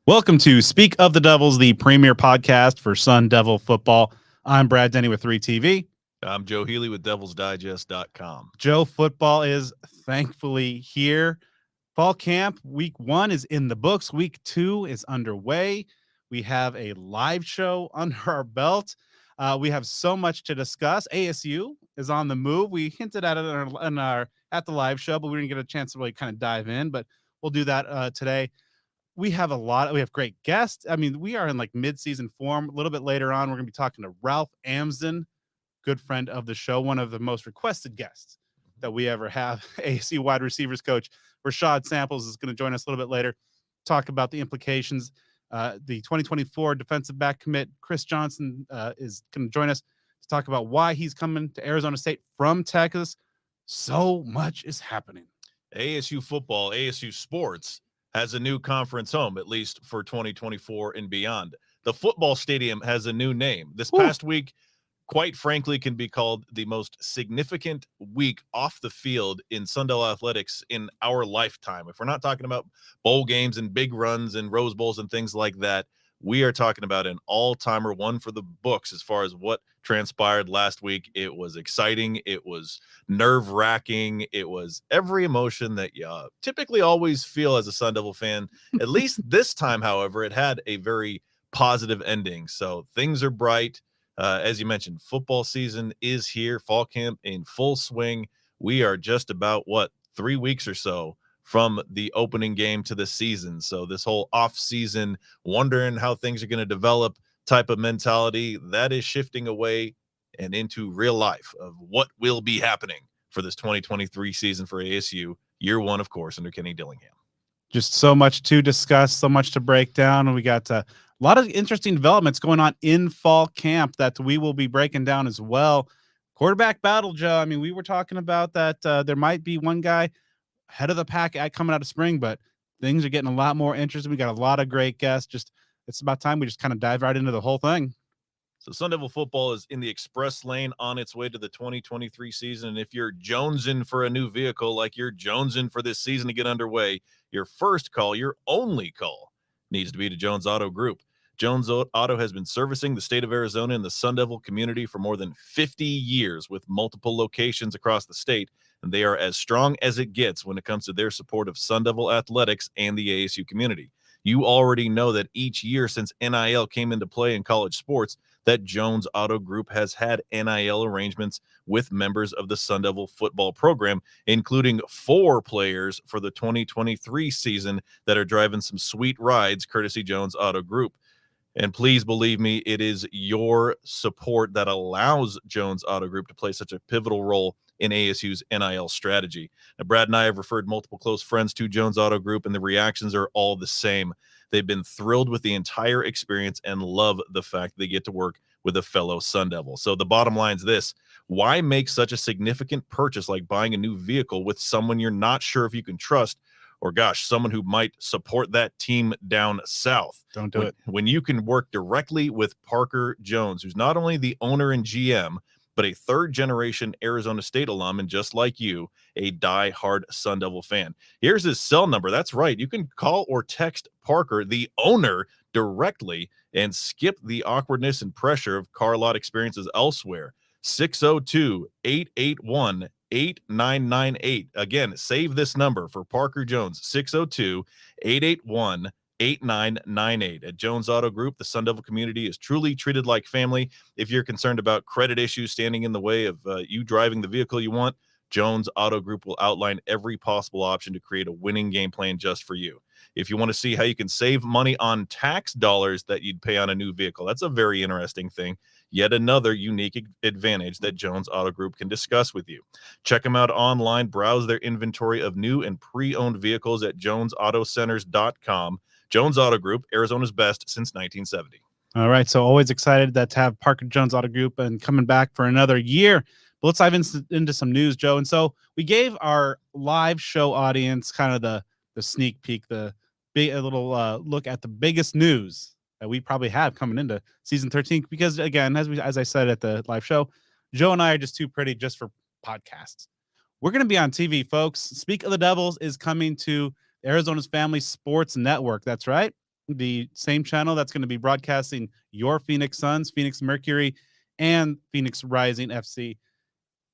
Welcome to Speak of the Devils, the premier podcast for Sun Devil football. I'm Brad Denny with 3TV. I'm Joe Healy with DevilsDigest.com. Joe, football is thankfully here. Fall camp week 1 is in the books. Week 2 is underway. We have a live show under our belt. We have so much to discuss. ASU is on the move. We hinted at it at the live show, but we didn't get a chance to really kind of dive in. But we'll do that today. We have great guests. I mean, we are in like mid-season form. A little bit later on, we're going to be talking to Ralph Amsden, good friend of the show, one of the most requested guests that we ever have. ASU wide receivers coach Rashad Samples is going to join us a little bit later, talk about the implications. The 2024 defensive back commit, Chris Johnson, is going to join us to talk about why he's coming to Arizona State from Texas. So much is happening. ASU football, ASU sports has a new conference home, at least for 2024 and beyond. The football stadium has a new name. This past week, quite frankly, can be called the most significant week off the field in Sundell athletics in our lifetime. If we're not talking about bowl games and big runs and Rose Bowls and things like that, we are talking about an all-timer, one for the books as far as what transpired last week. It was exciting. It was nerve-wracking. It was every emotion that you typically always feel as a Sun Devil fan. At least this time, however, it had a very positive ending. So things are bright. As you mentioned, football season is here. Fall camp in full swing. We are just about, 3 weeks or so from the opening game to the season. So this whole off season, wondering how things are going to develop type of mentality, that is shifting away and into real life of what will be happening for this 2023 season for ASU. Year 1, of course, under Kenny Dillingham. Just so much to discuss, so much to break down. And we got a lot of interesting developments going on in fall camp that we will be breaking down as well. Quarterback battle, Joe. I mean, we were talking about that there might be one guy head of the pack coming out of spring, but things are getting a lot more interesting. We got a lot of great guests. Just it's about time we just kind of dive right into the whole thing. So Sun Devil football is in the express lane on its way to the 2023 season. And if you're jonesing for a new vehicle, like you're jonesing for this season to get underway, your first call, your only call, needs to be to Jones Auto Group. Jones Auto has been servicing the state of Arizona and the Sun Devil community for more than 50 years with multiple locations across the state, and they are as strong as it gets when it comes to their support of Sun Devil athletics and the ASU community. You already know that each year since NIL came into play in college sports, that Jones Auto Group has had NIL arrangements with members of the Sun Devil football program, including 4 players for the 2023 season that are driving some sweet rides courtesy Jones Auto Group. And please believe me, it is your support that allows Jones Auto Group to play such a pivotal role in ASU's NIL strategy. Now, Brad and I have referred multiple close friends to Jones Auto Group, and the reactions are all the same. They've been thrilled with the entire experience and love the fact they get to work with a fellow Sun Devil. So the bottom line is this: why make such a significant purchase like buying a new vehicle with someone you're not sure if you can trust, or gosh, someone who might support that team down south? Don't do it. When you can work directly with Parker Jones, who's not only the owner and GM, but a third-generation Arizona State alum, and just like you, a die-hard Sun Devil fan. Here's his cell number. That's right. You can call or text Parker, the owner, directly and skip the awkwardness and pressure of car lot experiences elsewhere. 602-881-8998. Again, save this number for Parker Jones, 602-881-8998. At Jones Auto Group, the Sun Devil community is truly treated like family. If you're concerned about credit issues standing in the way of you driving the vehicle you want, Jones Auto Group will outline every possible option to create a winning game plan just for you. If you want to see how you can save money on tax dollars that you'd pay on a new vehicle, that's a very interesting thing. Yet another unique advantage that Jones Auto Group can discuss with you. Check them out online. Browse their inventory of new and pre-owned vehicles at jonesautocenters.com. Jones Auto Group, Arizona's best since 1970. All right, so always excited that to have Parker Jones Auto Group and coming back for another year. But let's dive into some news, Joe. And so we gave our live show audience kind of the sneak peek, a little look at the biggest news that we probably have coming into season 13. Because again, as I said at the live show, Joe and I are just too pretty just for podcasts. We're going to be on TV, folks. Speak of the Devils is coming to Arizona's Family Sports Network. That's right. the same channel that's going to be broadcasting your Phoenix Suns, Phoenix Mercury, and Phoenix Rising FC.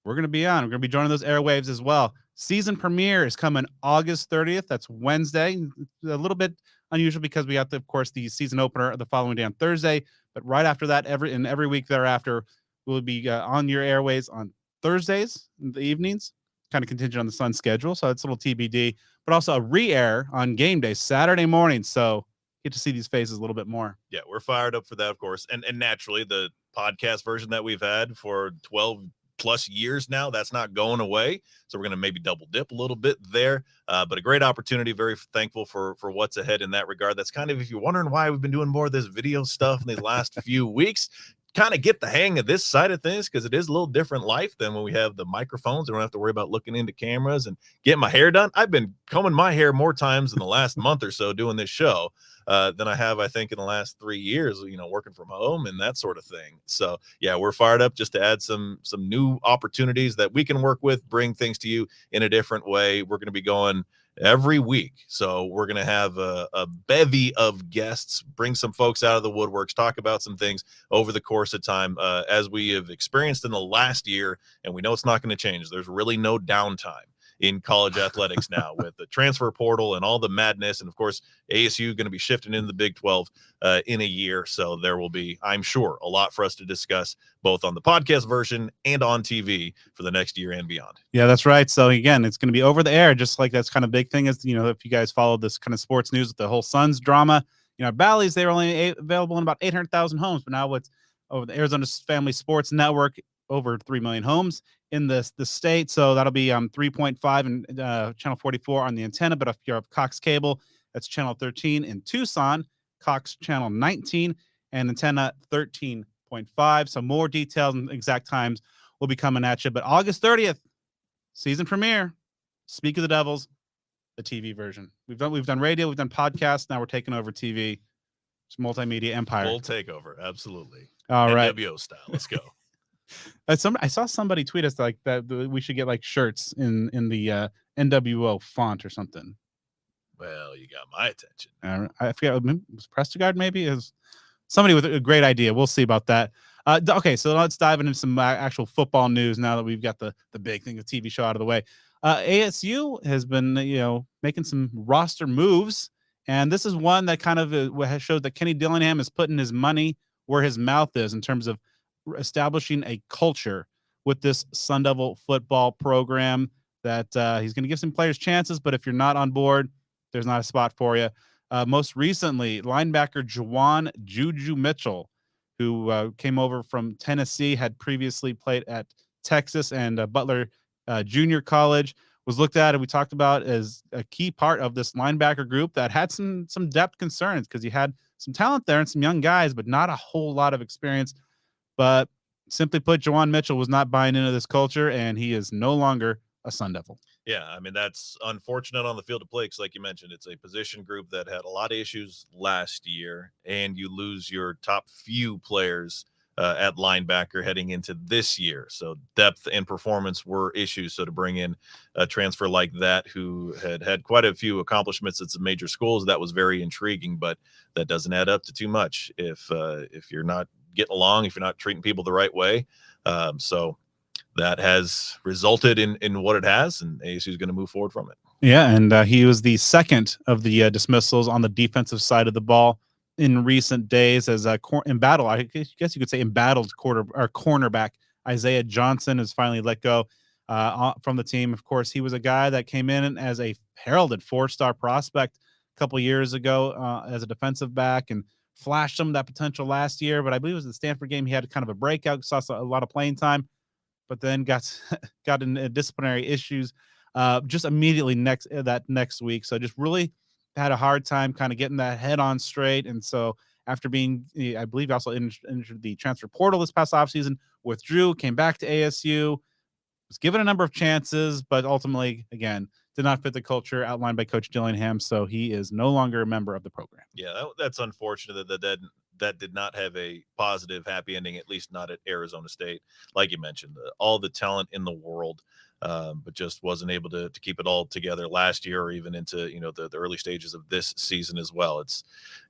We're going to be on. We're going to be joining those airwaves as well. Season premiere is coming August 30th. That's Wednesday. A little bit unusual because we have, of course, the season opener the following day on Thursday. But right after that, every week thereafter, we'll be on your airways on Thursdays in the evenings, kind of contingent on the Sun's schedule. So it's a little TBD, but also a re-air on game day, Saturday morning. So get to see these faces a little bit more. Yeah, we're fired up for that, of course. And naturally, the podcast version that we've had for 12 plus years now, that's not going away. So we're going to maybe double dip a little bit there. But a great opportunity. Very thankful for what's ahead in that regard. That's kind of, if you're wondering why we've been doing more of this video stuff in these last few weeks, kind of get the hang of this side of things, because it is a little different life than when we have the microphones. I don't have to worry about looking into cameras and getting my hair done. I've been combing my hair more times in the last month or so doing this show than I have, I think, in the last 3 years, working from home and that sort of thing. So yeah, we're fired up just to add some new opportunities that we can work with, bring things to you in a different way. We're going to be going every week. So we're going to have a bevy of guests, bring some folks out of the woodworks, talk about some things over the course of time, as we have experienced in the last year. And we know it's not going to change. There's really no downtime in college athletics now with the transfer portal and all the madness. And of course, ASU going to be shifting into the Big 12 in a year. So there will be, I'm sure, a lot for us to discuss both on the podcast version and on TV for the next year and beyond. Yeah, that's right. So again, it's going to be over the air, just like that's kind of big thing is, if you guys follow this kind of sports news with the whole Suns drama, Bally's, they were only available in about 800,000 homes, but now what's over the Arizona Family Sports Network, over 3 million homes in the state. So that'll be 3.5 and channel 44 on the antenna. But if you're Cox Cable, that's channel 13 in Tucson, Cox channel 19, and antenna 13.5. So more details and exact times will be coming at you. But August 30th, season premiere, Speak of the Devils, the TV version. We've done radio, we've done podcasts. Now we're taking over TV. It's multimedia empire. Full takeover, absolutely. All right, NWO style. Let's go. I saw somebody tweet us like that we should get like shirts in the NWO font or something. Well, you got my attention. I forget, it was Prestigard maybe? It was somebody with a great idea. We'll see about that. Okay, so let's dive into some actual football news now that we've got the big thing, the TV show out of the way. ASU has been making some roster moves, and this is one that kind of has showed that Kenny Dillingham is putting his money where his mouth is in terms of establishing a culture with this Sun Devil football program that he's going to give some players chances, but if you're not on board, there's not a spot for you. Most recently, linebacker Juwan Juju Mitchell, who came over from Tennessee, had previously played at Texas and Butler Junior College, was looked at and we talked about as a key part of this linebacker group that had some depth concerns because he had some talent there and some young guys, but not a whole lot of experience. But simply put, Juwan Mitchell was not buying into this culture, and he is no longer a Sun Devil. Yeah, I mean, that's unfortunate on the field of play because, like you mentioned, it's a position group that had a lot of issues last year, and you lose your top few players at linebacker heading into this year. So depth and performance were issues. So to bring in a transfer like that who had quite a few accomplishments at some major schools, that was very intriguing, but that doesn't add up to too much if you're not getting along, if you're not treating people the right way. So that has resulted in what it has, and ASU is going to move forward from it. Yeah, and he was the second of the dismissals on the defensive side of the ball in recent days as embattled, I guess you could say embattled cornerback Isaiah Johnson is finally let go from the team. Of course, he was a guy that came in as a heralded 4-star prospect a couple years ago as a defensive back and flashed some of that potential last year, but I believe it was the Stanford game he had kind of a breakout, saw a lot of playing time, but then got in disciplinary issues just immediately next week. So just really had a hard time kind of getting that head on straight. And so after being, I believe, also entered the transfer portal this past offseason, withdrew, came back to ASU, was given a number of chances, but ultimately, again, did not fit the culture outlined by Coach Dillingham. So he is no longer a member of the program. Yeah, that's unfortunate that did not have a positive, happy ending, at least not at Arizona State. Like you mentioned, all the talent in the world. but just wasn't able to keep it all together last year or even into the early stages of this season as well.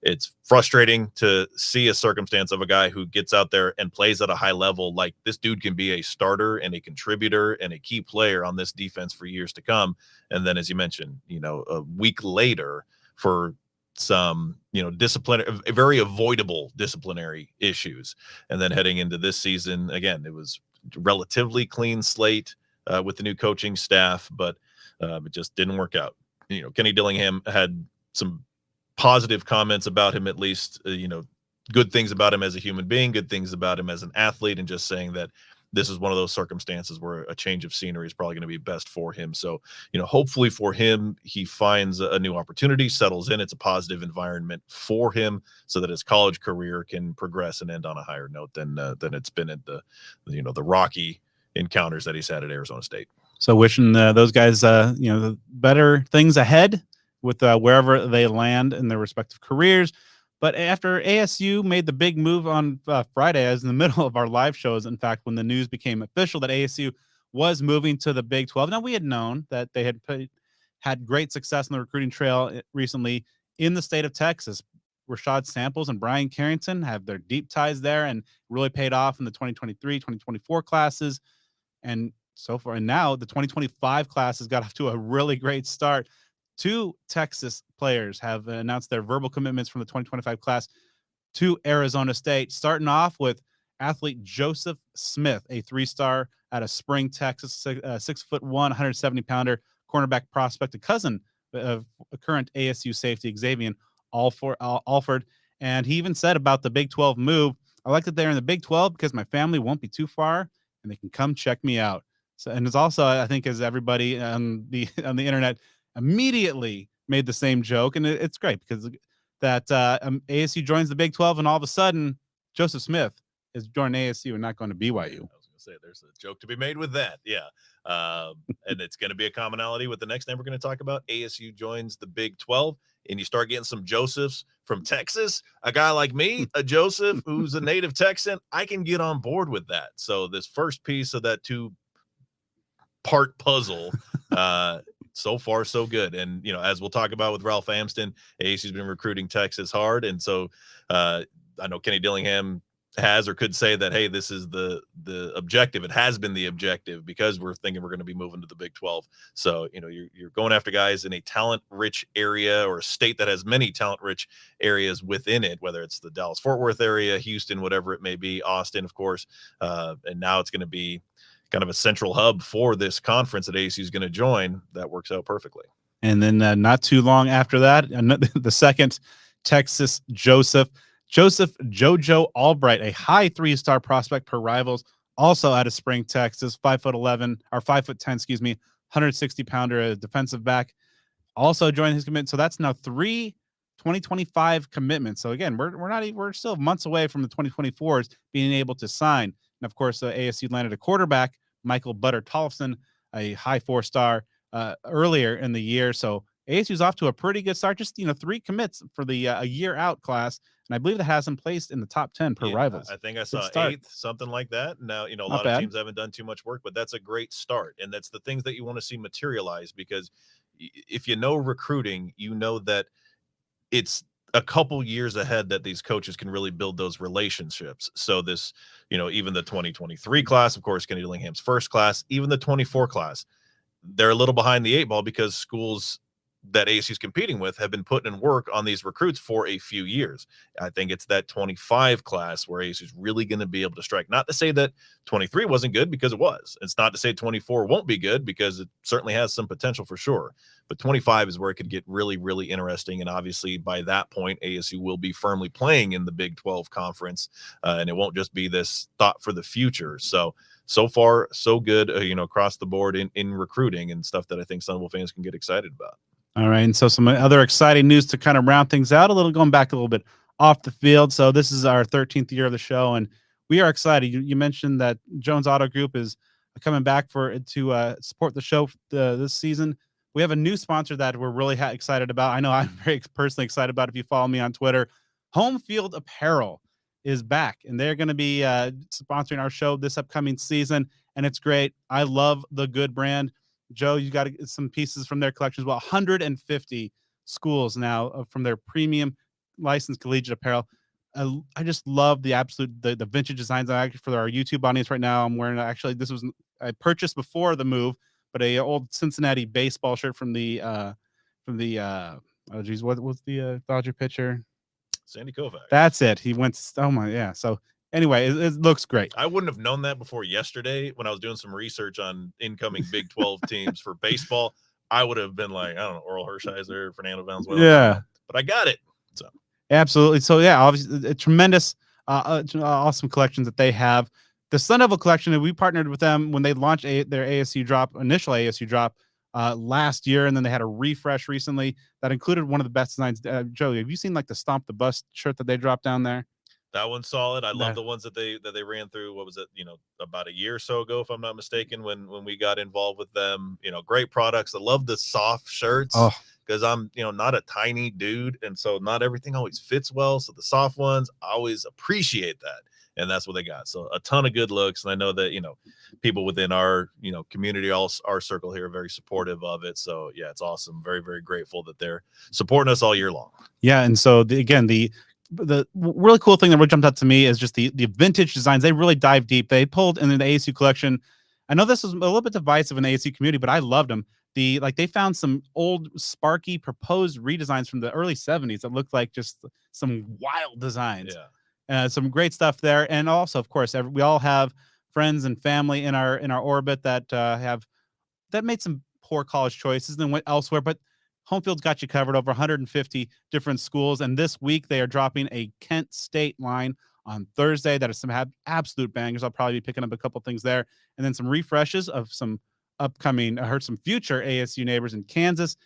It's frustrating to see a circumstance of a guy who gets out there and plays at a high level. Like, this dude can be a starter and a contributor and a key player on this defense for years to come, and then, as you mentioned, a week later, for some disciplinary, very avoidable disciplinary issues, and then heading into this season again, it was relatively clean slate with the new coaching staff, but it just didn't work out. Kenny Dillingham had some positive comments about him, at least, good things about him as a human being, good things about him as an athlete, and just saying that this is one of those circumstances where a change of scenery is probably going to be best for him. So, hopefully for him, he finds a new opportunity, settles in. It's a positive environment for him so that his college career can progress and end on a higher note than it's been at the rocky encounters that he's had at Arizona State. So wishing those guys, the better things ahead with wherever they land in their respective careers. But after ASU made the big move on Friday, as in the middle of our live shows, in fact, when the news became official that ASU was moving to the Big 12. Now, we had known that they had great success on the recruiting trail recently in the state of Texas. Rashad Samples and Brian Carrington have their deep ties there and really paid off in the 2023, 2024 classes. And so far, and now the 2025 class has got off to a really great start. 2 Texas players have announced their verbal commitments from the 2025 class to Arizona State, starting off with athlete Joseph Smith, a 3-star out of Spring, Texas, 6'1", 170-pounder cornerback prospect, a cousin of a current ASU safety Xavier Alford. And he even said about the Big 12 move, "I like that they're in the Big 12 because my family won't be too far and they can come check me out." So, and it's also, I think, as everybody on the internet immediately made the same joke, and it's great because that ASU joins the Big 12, and all of a sudden Joseph Smith is joining ASU and not going to BYU. I was going to say there's a joke to be made with that, yeah. And it's going to be a commonality with the next name we're going to talk about. ASU joins the Big 12, and you start getting some Josephs from Texas. A guy like me, a Joseph who's a native Texan, I can get on board with that. So this first piece of that 2-part puzzle, so far so good. And as we'll talk about with Ralph Amsden, ASU's been recruiting Texas hard, and so I know Kenny Dillingham has or could say that, hey, this is the objective. It has been the objective because we're thinking we're going to be moving to the Big 12. So you're going after guys in a talent-rich area or a state that has many talent-rich areas within it, whether it's the Dallas-Fort Worth area, Houston, whatever it may be, Austin, of course, and now it's going to be kind of a central hub for this conference that ASU is going to join. That works out perfectly. And then not too long after that, the second Texas Joseph Jojo Albright, a high 3-star prospect per Rivals, also out of Spring, Texas, 5'11" or 5'10", excuse me, 160-pounder defensive back, also joined his commitment. So that's now 3 2025 commitments. So again, we're still months away from the 2024s being able to sign. And of course, ASU landed a quarterback, Michael Butter Tollefson, a high 4-star earlier in the year. So ASU's off to a pretty good start. Just 3 commits for the a year out class, and I believe that has him placed in the top 10 per Rivals. I think I saw 8th, something like that. Now a lot of teams haven't done too much work, but that's a great start, and that's the things that you want to see materialize, because if recruiting, that it's a couple years ahead that these coaches can really build those relationships. So this, even the 2023 class, of course, Kenny Dillingham's first class, even the 24 class, they're a little behind the 8 ball because schools that ASU is competing with have been putting in work on these recruits for a few years. I think it's that 25 class where ASU is really going to be able to strike. Not to say that 23 wasn't good, because it was. It's not to say 24 won't be good, because it certainly has some potential for sure. But 25 is where it could get really, really interesting. And obviously by that point, ASU will be firmly playing in the Big 12 conference, and it won't just be this thought for the future. So far, so good, across the board in recruiting and stuff that I think Sun Devil fans can get excited about. All right, and so some other exciting news to kind of round things out, going back a little bit off the field. So this is our 13th year of the show, and we are excited. You mentioned that Jones Auto Group is coming back to support the show this season. We have a new sponsor that we're really excited about. I know I'm very personally excited about. If you follow me on Twitter, Home Field Apparel is back, and they're going to be sponsoring our show this upcoming season. and it's great. I love the Good brand. Joe, you got some pieces from their collection as well. 150 schools now from their premium licensed collegiate apparel. I just love the vintage designs. For our YouTube audience right now, I'm wearing I purchased before the move, but a old Cincinnati baseball shirt from the oh geez, what was the Dodger pitcher? Sandy Koufax. That's it. He went. Oh my, yeah. So anyway, it looks great. I wouldn't have known that before yesterday when I was doing some research on incoming Big 12 teams for baseball. I would have been like, I don't know, Oral Hershiser, Fernando Valenzuela. Yeah, but I got it. So absolutely. So yeah, obviously, a tremendous, awesome collections that they have. The Sun Devil collection, and we partnered with them when they launched their initial ASU drop last year, and then they had a refresh recently that included one of the best designs. Joe, have you seen like the Stomp the Bus shirt that they dropped down there? That one's solid. I love the ones that they ran through. What was it? About a year or so ago, if I'm not mistaken, when we got involved with them. Great products. I love the soft shirts because I'm not a tiny dude, and so not everything always fits well. So the soft ones, I always appreciate that, and that's what they got. So a ton of good looks, and I know that people within our community, our circle here, are very supportive of it. So yeah, it's awesome. Very, very grateful that they're supporting us all year long. Yeah, and so the really cool thing that really jumped out to me is just the vintage designs. They really dive deep. They pulled in the ASU collection. I know this was a little bit divisive in the ASU community, but I loved them. They found some old sparky proposed redesigns from the early 70s that looked like just some wild designs. Yeah, some great stuff there. And also, of course, we all have friends and family in our orbit that made some poor college choices and went elsewhere, but Homefield's got you covered. Over 150 different schools, and this week they are dropping a Kent State line on Thursday that is some absolute bangers. I'll probably be picking up a couple things there, and then some refreshes of some upcoming. I heard some future ASU neighbors in Kansas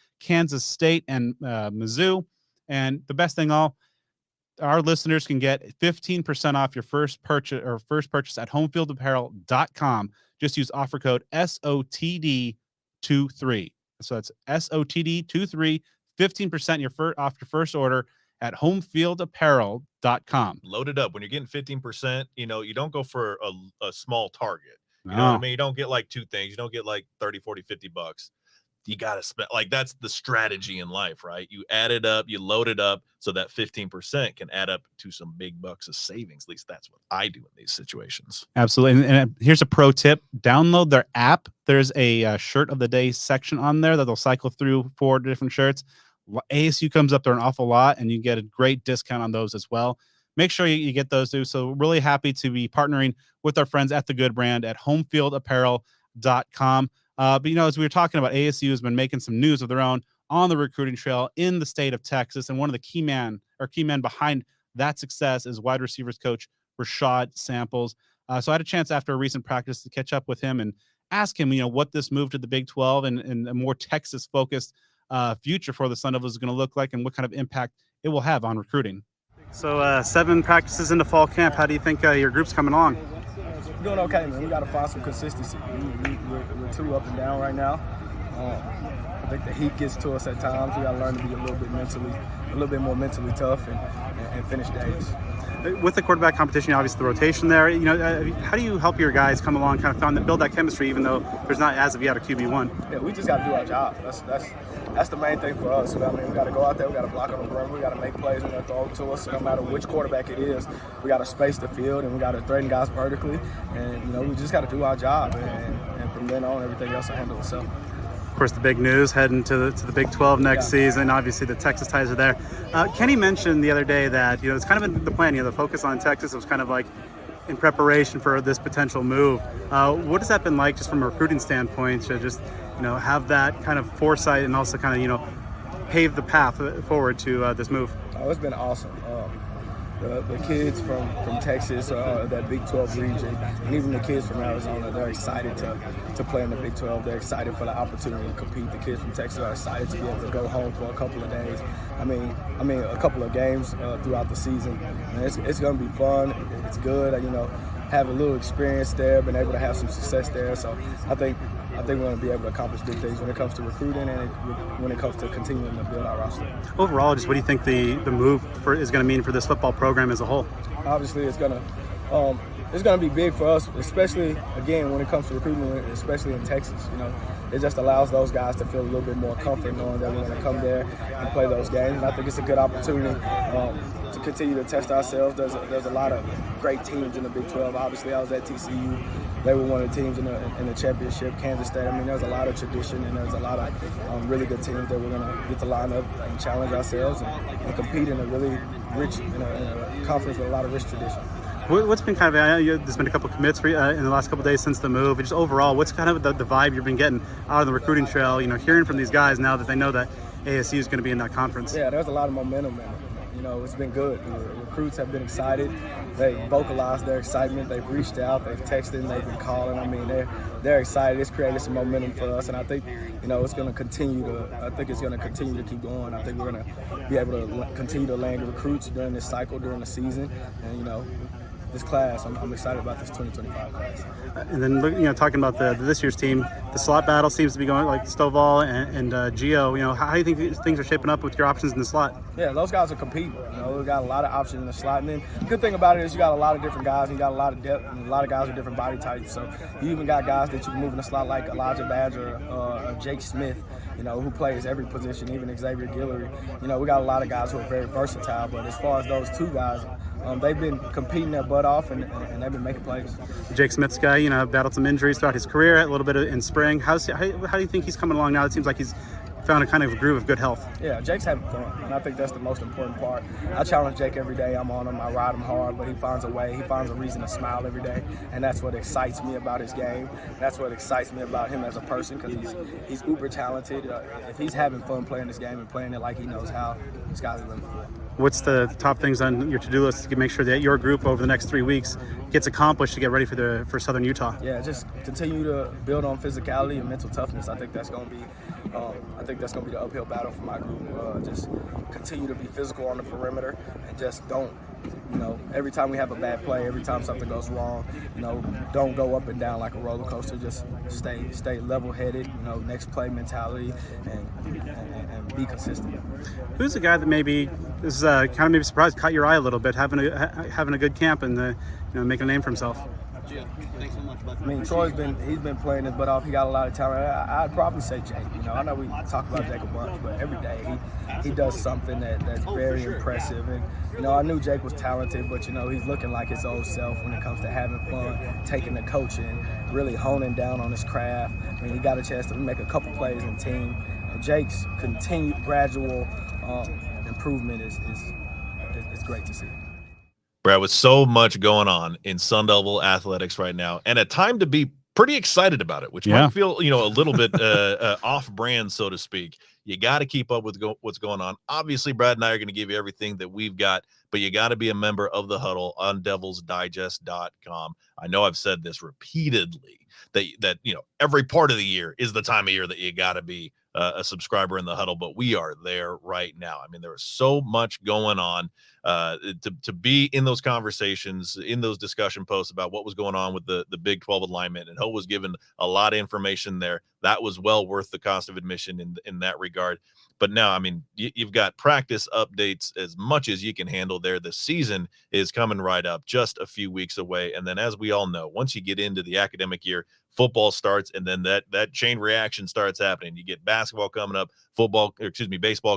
State, and Mizzou. And the best thing, our listeners can get 15% off your first purchase at homefieldapparel.com. Just use offer code SOTD23. So that's SOTD23, 15% off your first order at homefieldapparel.com. Load it up. When you're getting 15%, you don't go for a small target. You No. know what I mean? You don't get like two things. You don't get like 30, 40, 50 bucks. You got to spend, that's the strategy in life, right? You add it up, you load it up so that 15% can add up to some big bucks of savings. At least that's what I do in these situations. Absolutely. And here's a pro tip. Download their app. There's a shirt of the day section on there that they'll cycle through 4 different shirts. ASU comes up there an awful lot, and you get a great discount on those as well. Make sure you get those too. So really happy to be partnering with our friends at the Good Brand at homefieldapparel.com. But as we were talking about, ASU has been making some news of their own on the recruiting trail in the state of Texas, and one of the key men behind that success is wide receivers coach Rashad Samples. So I had a chance after a recent practice to catch up with him and ask him, what this move to the Big 12 and a more Texas-focused future for the Sun Devils is going to look like, and what kind of impact it will have on recruiting. So 7 practices into fall camp. How do you think your group's coming along? We're doing okay, man. We got to find some consistency. We're too up and down right now. I think the heat gets to us at times. We got to learn to be a little bit more mentally tough and finish days. With the quarterback competition, obviously the rotation there, how do you help your guys come along, kind of build that chemistry, even though there's not as of yet a QB1? Yeah, we just got to do our job. That's the main thing for us. We got to go out there, we got to block on the perimeter, we got to make plays when they throw it to us. So no matter which quarterback it is, we got to space the field and we got to threaten guys vertically. And we just got to do our job. And from then on, everything else will handle itself. Of course, the big news heading to the Big 12 next season. Obviously, the Texas ties are there. Kenny mentioned the other day that it's kind of been the plan. The focus on Texas was kind of like in preparation for this potential move. What has that been like, just from a recruiting standpoint, to just have that kind of foresight and also kind of pave the path forward to this move? Oh, it's been awesome. The kids from Texas, that Big 12 region, and even the kids from Arizona, they're excited to play in the Big 12. They're excited for the opportunity to compete. The kids from Texas are excited to be able to go home for a couple of days. I mean, a couple of games throughout the season. And it's going to be fun. It's good. Have a little experience there, been able to have some success there. So I think we're going to be able to accomplish big things when it comes to recruiting and when it comes to continuing to build our roster. Overall, just what do you think the move is going to mean for this football program as a whole? Obviously, it's going to it's going to be big for us, especially, again, when it comes to recruiting, especially in Texas. You know, it just allows those guys to feel a little bit more comfort knowing that we're going to come there and play those games. And I think it's a good opportunity to continue to test ourselves. There's a lot of great teams in the Big 12. Obviously, I was at TCU. They were one of the teams in the championship. Kansas State. I mean, there's a lot of tradition and there's a lot of really good teams that we're going to get to line up and challenge ourselves and compete in a really rich, in a conference with a lot of rich tradition. What's been kind of, there's been a couple of commits in the last couple of days since the move. Just overall, what's kind of the vibe you've been getting out of the recruiting trail, hearing from these guys now that they know that ASU is going to be in that conference? Yeah, there's a lot of momentum in it. It's been good. The recruits have been excited. They vocalized their excitement. They've reached out. They've texted. They've been calling. I mean, they're excited. It's created some momentum for us, and I think it's going to continue to. I think it's going to continue to keep going. I think we're going to be able to continue to land recruits during this cycle, during the season, and this class. I'm excited about this 2025 class. And then, talking about this year's team, the slot battle seems to be going like Stovall and Gio. How do you think things are shaping up with your options in the slot? Yeah, those guys are competing. We've got a lot of options in the slot. And then the good thing about it is you got a lot of different guys. And you got a lot of depth and a lot of guys with different body types. So you even got guys that you can move in the slot like Elijah Badger or Jake Smith, who plays every position, even Xavier Guillory. We got a lot of guys who are very versatile. But as far as those two guys, they've been competing their butt off and they've been making plays. Jake Smith's guy, battled some injuries throughout his career, a little bit in spring. How do you think he's coming along now? It seems like he's found a kind of groove of good health. Yeah, Jake's having fun, and I think that's the most important part. I challenge Jake every day. I'm on him. I ride him hard, but he finds a way. He finds a reason to smile every day, and that's what excites me about his game. That's what excites me about him as a person because he's uber talented. If he's having fun playing this game and playing it like he knows how, this guy's living for it. What's the top things on your to-do list to make sure that your group over the next 3 weeks gets accomplished to get ready for Southern Utah? Yeah, just continue to build on physicality and mental toughness. I think that's going to be the uphill battle for my group. Just continue to be physical on the perimeter and just don't. Every time we have a bad play, every time something goes wrong, don't go up and down like a roller coaster. Just stay level-headed, next play mentality, and be consistent. Who's the guy that maybe is kind of maybe surprised, caught your eye a little bit, having a good camp and making a name for himself? Thanks so much, bud. I mean, he's been playing his butt off. He got a lot of talent. I'd probably say Jake. I know we talk about Jake a bunch, but every day he does something that's very impressive. And I knew Jake was talented, but he's looking like his old self when it comes to having fun, taking the coaching, really honing down on his craft. I mean, he got a chance to make a couple plays in team. Jake's continued gradual improvement is great to see. Brad, with so much going on in Sun Devil athletics right now, and a time to be pretty excited about it, which might feel, a little bit off-brand, so to speak. You got to keep up with what's going on. Obviously, Brad and I are going to give you everything that we've got, but you got to be a member of the Huddle on devilsdigest.com. I know I've said this repeatedly, that every part of the year is the time of year that you got to be a subscriber in the Huddle, but we are there right now. I mean, there is so much going on to be in those conversations, in those discussion posts about what was going on with the Big 12 alignment, and Ho was given a lot of information there. That was well worth the cost of admission in that regard. But now, I mean, you've got practice updates as much as you can handle there. The season is coming right up, just a few weeks away. And then, as we all know, once you get into the academic year, football starts, and then that chain reaction starts happening. You get basketball coming up, baseball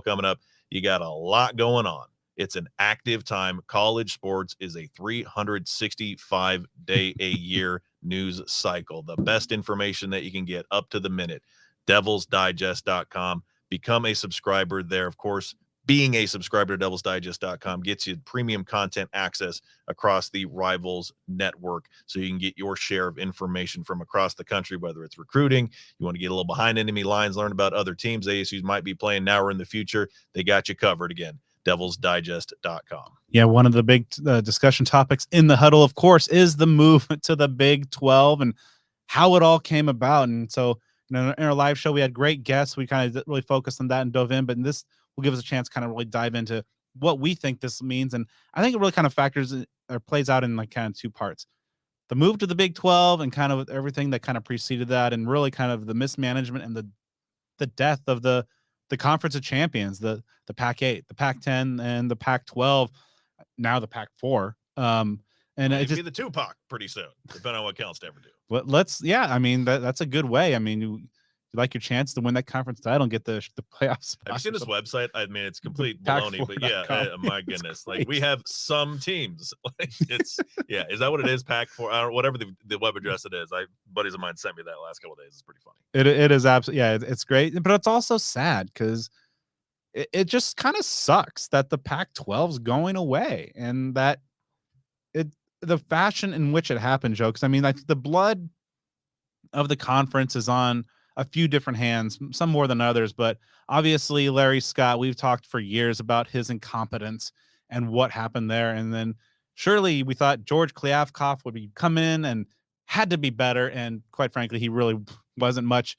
coming up. You got a lot going on. It's an active time. College sports is a 365-day-a-year news cycle. The best information that you can get up to the minute. devilsdigest.com. Become a subscriber there. Of course, being a subscriber to devilsdigest.com gets you premium content access across the Rivals network, so you can get your share of information from across the country, whether it's recruiting, you want to get a little behind enemy lines, learn about other teams ASUs might be playing now or in the future. They got you covered. Again, devilsdigest.com. Yeah, one of the big discussion topics in the Huddle, of course, is the move to the Big 12 and how it all came about. And so, in our live show, we had great guests. We kind of really focused on that and dove in, but this will give us a chance to kind of really dive into what we think this means. And I think it really kind of plays out in like kind of two parts. The move to the Big 12 and kind of everything that kind of preceded that, and really kind of the mismanagement and the death of the Conference of Champions, the Pac-8, the Pac-10, and the Pac-12, now the Pac-4. And it Maybe just the Tupac pretty soon, depending on what Cal Stanford do. yeah, I mean that's a good way. I mean, you like your chance to win that conference title and get the playoff spot. Have you seen this website? I mean, it's complete baloney, but Pac4.com. my It's goodness, like we crazy. have some teams. Like it's is that what it is? Pac4, I don't know, whatever the web address it is. Buddies of mine sent me that last couple of days. It's pretty funny. It is absolutely it's great, but it's also sad because it just kind of sucks that the Pac-12 is going away and that the fashion in which it happened, Joe. Because I mean, like the blood of the conference is on a few different hands, some more than others, but obviously Larry Scott, we've talked for years about his incompetence and what happened there. And then surely we thought George Kliavkoff would come in and had to be better. And quite frankly, he really wasn't much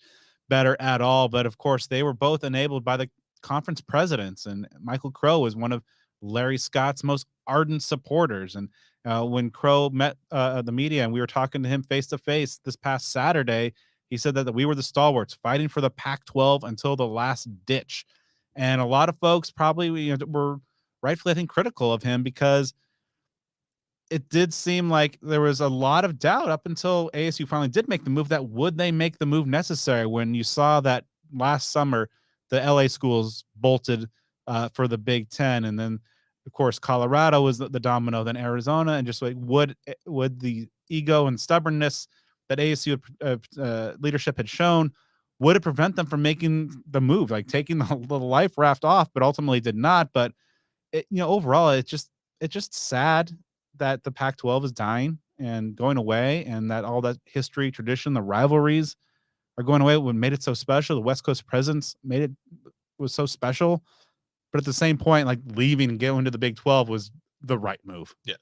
better at all. But of course, they were both enabled by the conference presidents. And Michael Crow was one of Larry Scott's most ardent supporters. And when Crow met the media and we were talking to him face to face this past Saturday, he said that we were the stalwarts fighting for the Pac-12 until the last ditch. And a lot of folks probably were rightfully, I think, critical of him because it did seem like there was a lot of doubt up until ASU finally did make the move. That would they make the move necessary when you saw that last summer the LA schools bolted for the Big Ten, and then of course Colorado was the domino, then Arizona, and just like would the ego and stubbornness that ASU leadership had shown, would it prevent them from making the move, like taking the life raft off, but ultimately did not. But overall, it's just sad that the Pac-12 is dying and going away, and that all that history, tradition, the rivalries are going away. What made it so special, the West Coast presence was so special. But at the same point, like leaving and going to the Big 12 was the right move. Yeah.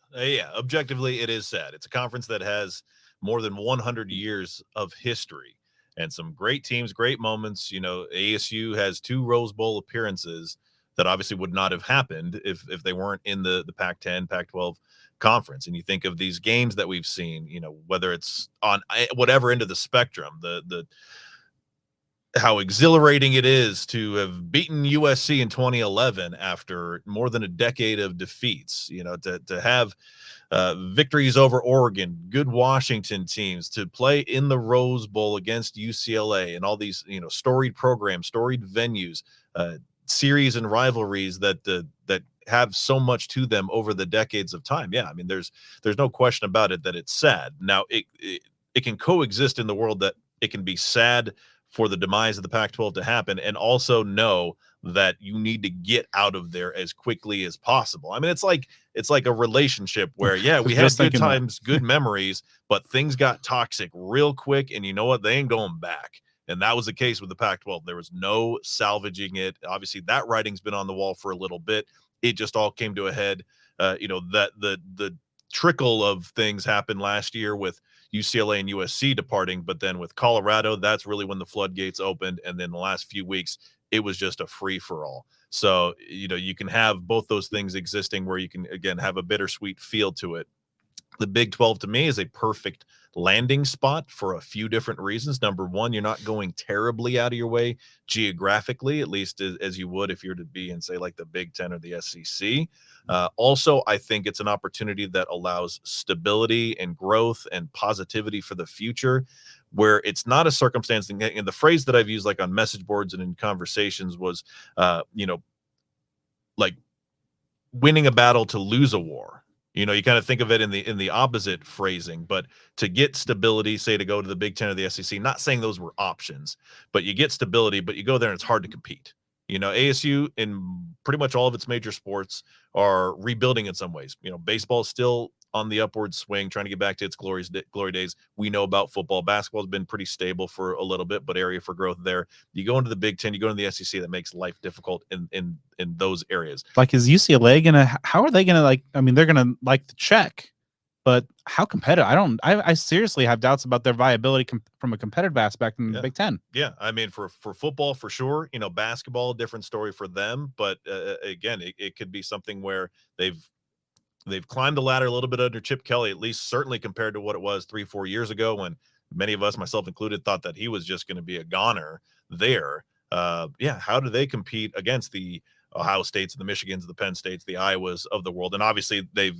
Objectively, it is sad. It's a conference that has more than 100 years of history and some great teams, great moments. ASU has 2 Rose Bowl appearances that obviously would not have happened if they weren't in the Pac-10, Pac-12 conference. And you think of these games that we've seen, whether it's on whatever end of the spectrum, the how exhilarating it is to have beaten USC in 2011 after more than a decade of defeats, to have victories over Oregon, good Washington teams, to play in the Rose Bowl against UCLA and all these, storied programs, storied venues, series and rivalries that have so much to them over the decades of time. Yeah, I mean, there's no question about it that it's sad. Now, it can coexist in the world that it can be sad for the demise of the Pac-12 to happen, and also know that you need to get out of there as quickly as possible. I mean, it's like a relationship where, yeah, we had good times, good memories, but things got toxic real quick, and you know what? They ain't going back. And that was the case with the Pac-12. There was no salvaging it. Obviously, that writing's been on the wall for a little bit. It just all came to a head. That the trickle of things happened last year with UCLA and USC departing, but then with Colorado, that's really when the floodgates opened. And then the last few weeks, it was just a free for all. So, you can have both those things existing where you can, again, have a bittersweet feel to it. The Big 12 to me is a perfect landing spot for a few different reasons. Number one, you're not going terribly out of your way geographically, at least as you would if you're to be in, say, like the Big 10 or the SEC. Also, I think it's an opportunity that allows stability and growth and positivity for the future, where it's not a circumstance. And the phrase that I've used, like on message boards and in conversations, was, like winning a battle to lose a war. You kind of think of it in the opposite phrasing, but to get stability, say to go to the Big 10 or the SEC, not saying those were options, but you get stability, but you go there and it's hard to compete. ASU in pretty much all of its major sports are rebuilding in some ways. Baseball is still on the upward swing, trying to get back to its glory days. We know about football. Basketball has been pretty stable for a little bit, but area for growth there. You go into the Big 10, you go into the SEC, that makes life difficult in those areas. Like, is UCLA how are they gonna they're gonna like the check, but how competitive? I seriously have doubts about their viability from a competitive aspect in the Big 10. Yeah, I mean, for football, for sure. Basketball, different story for them. But again, it could be something where they've climbed the ladder a little bit under Chip Kelly, at least certainly compared to what it was 3-4 years ago, when many of us, myself included, thought that he was just going to be a goner there. How do they compete against the Ohio States, the Michigans, the Penn States, the Iowas of the world, and obviously they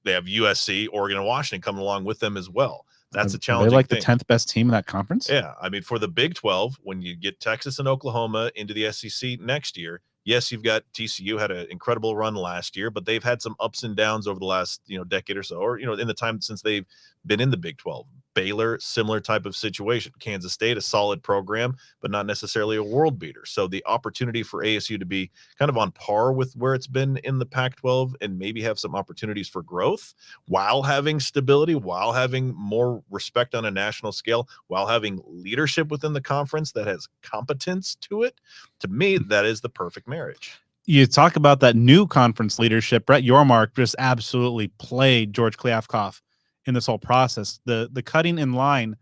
have USC, Oregon, and Washington coming along with them as well. That's a Are they challenging like thing. the 10th best team in that conference? Yeah, I mean, for the Big 12, when you get Texas and Oklahoma into the SEC next year, yes, you've got TCU had an incredible run last year, but they've had some ups and downs over the last decade or so, or in the time since they've been in the Big 12. Baylor, similar type of situation. Kansas State, a solid program, but not necessarily a world beater. So the opportunity for ASU to be kind of on par with where it's been in the Pac-12 and maybe have some opportunities for growth while having stability, while having more respect on a national scale, while having leadership within the conference that has competence to it, to me, that is the perfect marriage. You talk about that new conference leadership. Brett Yormark just absolutely played George Kliavkoff in this whole process. The cutting in line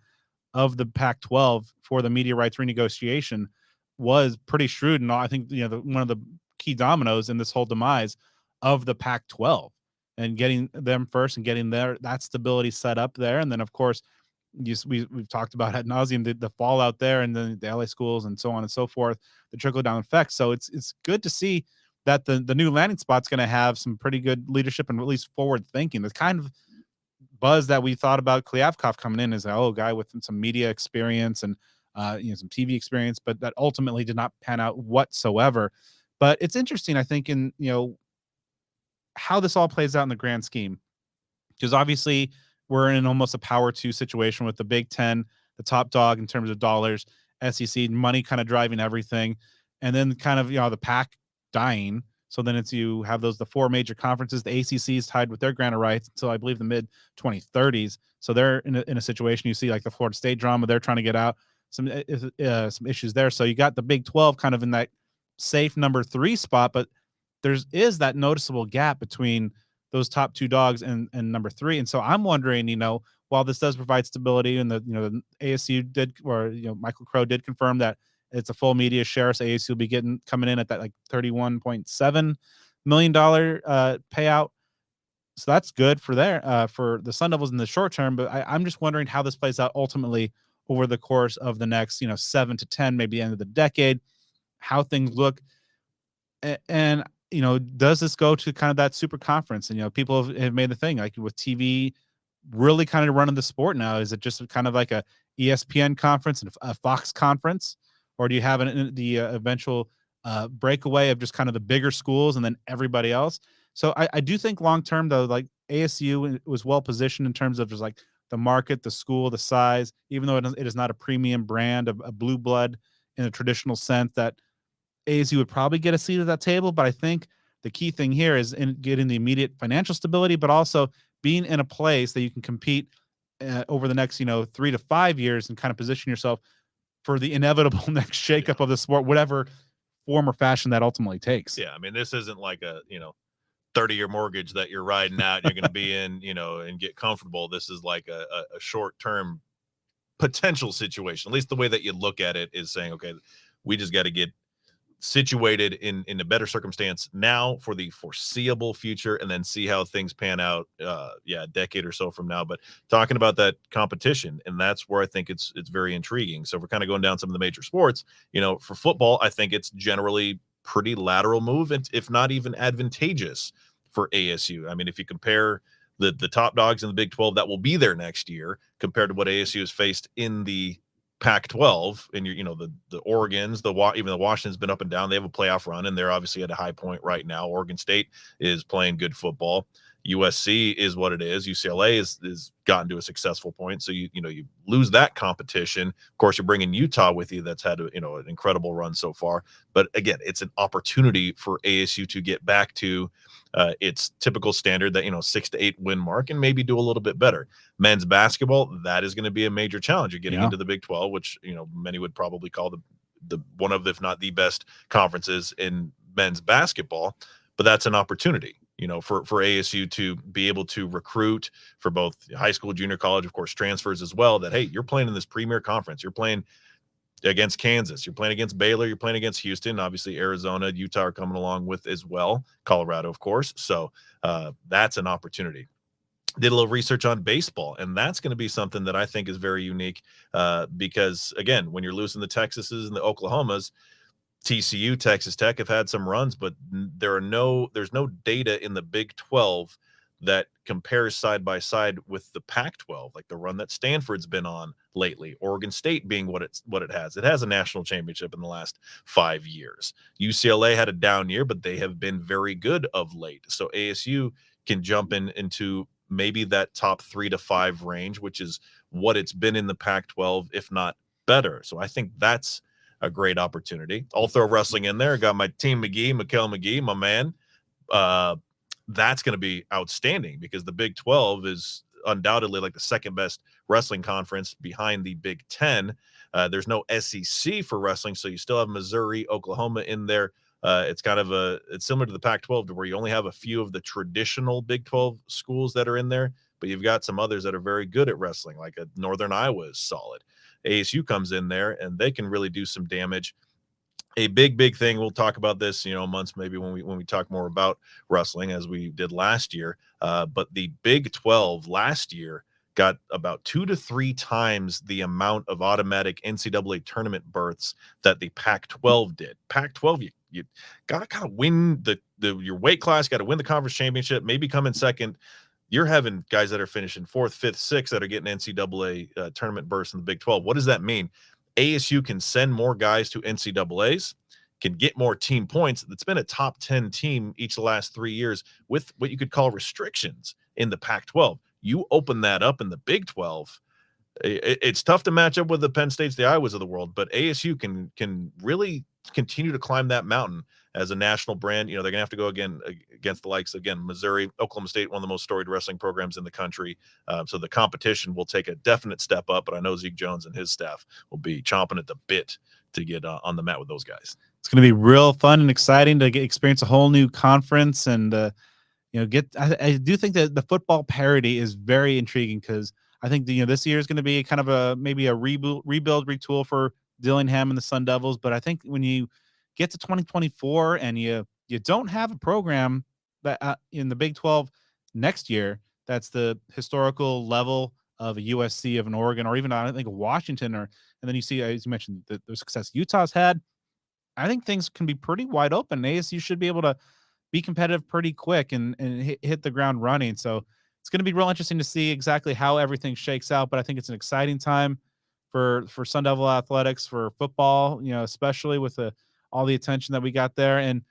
of the Pac-12 for the media rights renegotiation was pretty shrewd, and I think one of the key dominoes in this whole demise of the Pac-12 and getting them first and getting that stability set up there, and then of course we've talked about ad nauseum the fallout there, and then the LA schools and so on and so forth, the trickle down effect. So it's good to see that the new landing spot's going to have some pretty good leadership and at least forward thinking. The kind of buzz that we thought about Kliavkoff coming in as a guy with some media experience and some TV experience, but that ultimately did not pan out whatsoever. But it's interesting, I think, in how this all plays out in the grand scheme, because obviously we're in almost a power 2 situation with the Big Ten, the top dog in terms of dollars, SEC money kind of driving everything, and then kind of the Pac dying. So then you have the 4 major conferences. The ACC is tied with their grant of rights until I believe the mid 2030s. So they're in a situation, you see like the Florida State drama, they're trying to get out some issues there. So you got the Big 12 kind of in that safe number 3 spot, but is that noticeable gap between those top 2 dogs and number 3. And so I'm wondering, while this does provide stability, and the ASU did, or Michael Crow did confirm that it's a full media share, so ASU will be coming in at that like $31.7 million payout. So that's good for the Sun Devils in the short term. But I'm just wondering how this plays out ultimately over the course of the next 7 to 10, maybe the end of the decade, how things look. And does this go to kind of that super conference? And people have made the thing like with TV really kind of running the sport now. Is it just kind of like a ESPN conference and a Fox conference? Or do you have the eventual breakaway of just kind of the bigger schools and then everybody else? So I do think long term, though, like ASU was well positioned in terms of just like the market, the school, the size, even though it is not a premium brand, a blue blood in a traditional sense, that ASU would probably get a seat at that table. But I think the key thing here is in getting the immediate financial stability, but also being in a place that you can compete over the next 3 to 5 years and kind of position yourself for the inevitable next shakeup of the sport, whatever form or fashion that ultimately takes. Yeah, I mean, this isn't like a 30-year mortgage that you're riding out. You're going to be in, and get comfortable. This is like a short-term potential situation. At least the way that you look at it is saying, okay, we just got to get situated in a better circumstance now for the foreseeable future, and then see how things pan out a decade or so from now. But talking about that competition, and that's where I think it's very intriguing. So if we're kind of going down some of the major sports, for football, I think it's generally pretty lateral move, and if not even advantageous for ASU. I mean, if you compare the top dogs in the Big 12 that will be there next year compared to what ASU has faced in the Pac-12, and the Oregons, even the Washington's been up and down. They have a playoff run, and they're obviously at a high point right now. Oregon State is playing good football. USC is what it is. UCLA is gotten to a successful point. So you lose that competition. Of course, you're bringing Utah with you. That's had an incredible run so far. But again, it's an opportunity for ASU to get back to its typical standard, that 6 to 8 win mark, and maybe do a little bit better. Men's basketball, that is going to be a major challenge. You're getting into the Big 12, which many would probably call the one of, if not the best conferences in men's basketball. But that's an opportunity, for ASU to be able to recruit for both high school, junior college, of course, transfers as well, that, hey, you're playing in this premier conference. You're playing against Kansas. You're playing against Baylor. You're playing against Houston. Obviously, Arizona, Utah are coming along with as well. Colorado, of course. So that's an opportunity. Did a little research on baseball, and that's going to be something that I think is very unique because, again, when you're losing the Texases and the Oklahomas, TCU, Texas Tech have had some runs, but there's no data in the Big 12 that compares side by side with the Pac-12, like the run that Stanford's been on lately. Oregon State being what it has. It has a national championship in the last 5 years. UCLA had a down year, but they have been very good of late. So ASU can jump into maybe that top 3 to 5 range, which is what it's been in the Pac-12, if not better. So I think that's a great opportunity. I'll throw wrestling in there. Got my team McGee, Mikael McGee, my man. That's going to be outstanding because the Big 12 is undoubtedly like the second best wrestling conference behind the Big 10. There's no SEC for wrestling, so you still have Missouri, Oklahoma in there. It's similar to the Pac-12 to where you only have a few of the traditional Big 12 schools that are in there, but you've got some others that are very good at wrestling, like a Northern Iowa is solid. ASU comes in there and they can really do some damage. A big thing, we'll talk about this, months maybe when we talk more about wrestling as we did last year. But the Big 12 last year got about 2 to 3 times the amount of automatic NCAA tournament berths that the Pac-12 did. Pac-12, you gotta kind of win your weight class, got to win the conference championship, maybe come in second. You're having guys that are finishing 4th, 5th, 6th that are getting NCAA tournament berths in the Big 12. What does that mean? ASU can send more guys to NCAAs, can get more team points. It's been a top 10 team each of the last 3 years with what you could call restrictions in the Pac-12. You open that up in the Big 12, it's tough to match up with the Penn States, the Iowas of the world, but ASU can really continue to climb that mountain as a national brand. They're going to have to go again against the likes, again, Missouri, Oklahoma State, one of the most storied wrestling programs in the country. So the competition will take a definite step up, but I know Zeke Jones and his staff will be chomping at the bit to get on the mat with those guys. It's going to be real fun and exciting to experience a whole new conference and, I do think that the football parity is very intriguing because I think this year is going to be kind of maybe a rebuild, retool for Dillingham and the Sun Devils. But I think when you get to 2024 and you don't have a program that in the Big 12 next year, that's the historical level of a USC, of an Oregon, or even I think a Washington, and then you see, as you mentioned, the success Utah's had. I think things can be pretty wide open. ASU should be able to be competitive pretty quick and hit the ground running. So it's going to be real interesting to see exactly how everything shakes out. But I think it's an exciting time for Sun Devil athletics, for football, especially with all the attention that we got there. And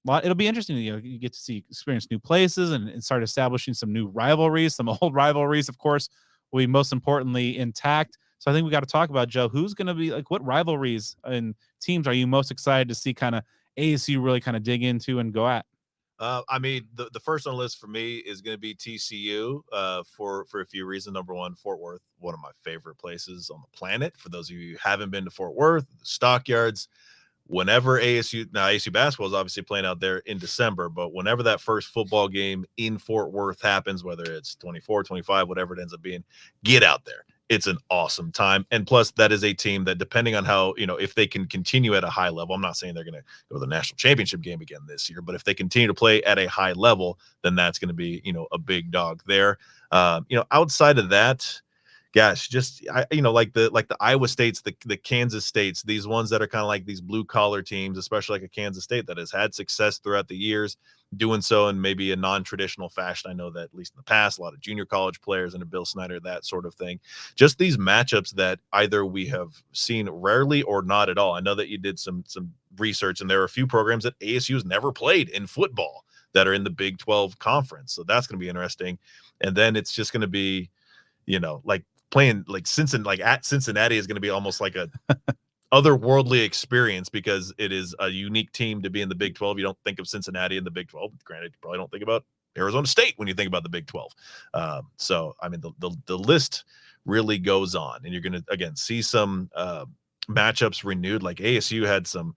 it'll be interesting. You get to experience new places and start establishing some new rivalries. Some old rivalries, of course, will be most importantly intact. So I think we got to talk about, Joe, who's going to be like, what rivalries and teams are you most excited to see kind of ASU really kind of dig into and go at? The first on the list for me is going to be TCU for a few reasons. Number one, Fort Worth, one of my favorite places on the planet. For those of you who haven't been to Fort Worth, the Stockyards, whenever ASU basketball is obviously playing out there in December, but whenever that first football game in Fort Worth happens, whether it's 24, 25, whatever it ends up being, get out there. It's an awesome time. And plus, that is a team that, depending on how, if they can continue at a high level, I'm not saying they're going to go to the national championship game again this year, but if they continue to play at a high level, then that's going to be, a big dog there. Outside of that, gosh, just like the Iowa States, the Kansas States, these ones that are kind of like these blue collar teams, especially like a Kansas State that has had success throughout the years, doing so in maybe a non-traditional fashion. I know that at least in the past, a lot of junior college players and a Bill Snyder, that sort of thing. Just these matchups that either we have seen rarely or not at all. I know that you did some research, and there are a few programs that ASU has never played in football that are in the Big 12 conference. So that's going to be interesting. And then it's just going to be, like playing like Cincinnati, at Cincinnati is going to be almost like a otherworldly experience because it is a unique team to be in the Big 12. You don't think of Cincinnati in the Big 12. Granted, you probably don't think about Arizona State when you think about the Big 12. So, I mean, the list really goes on, and you're going to, again, see some matchups renewed. Like ASU had some,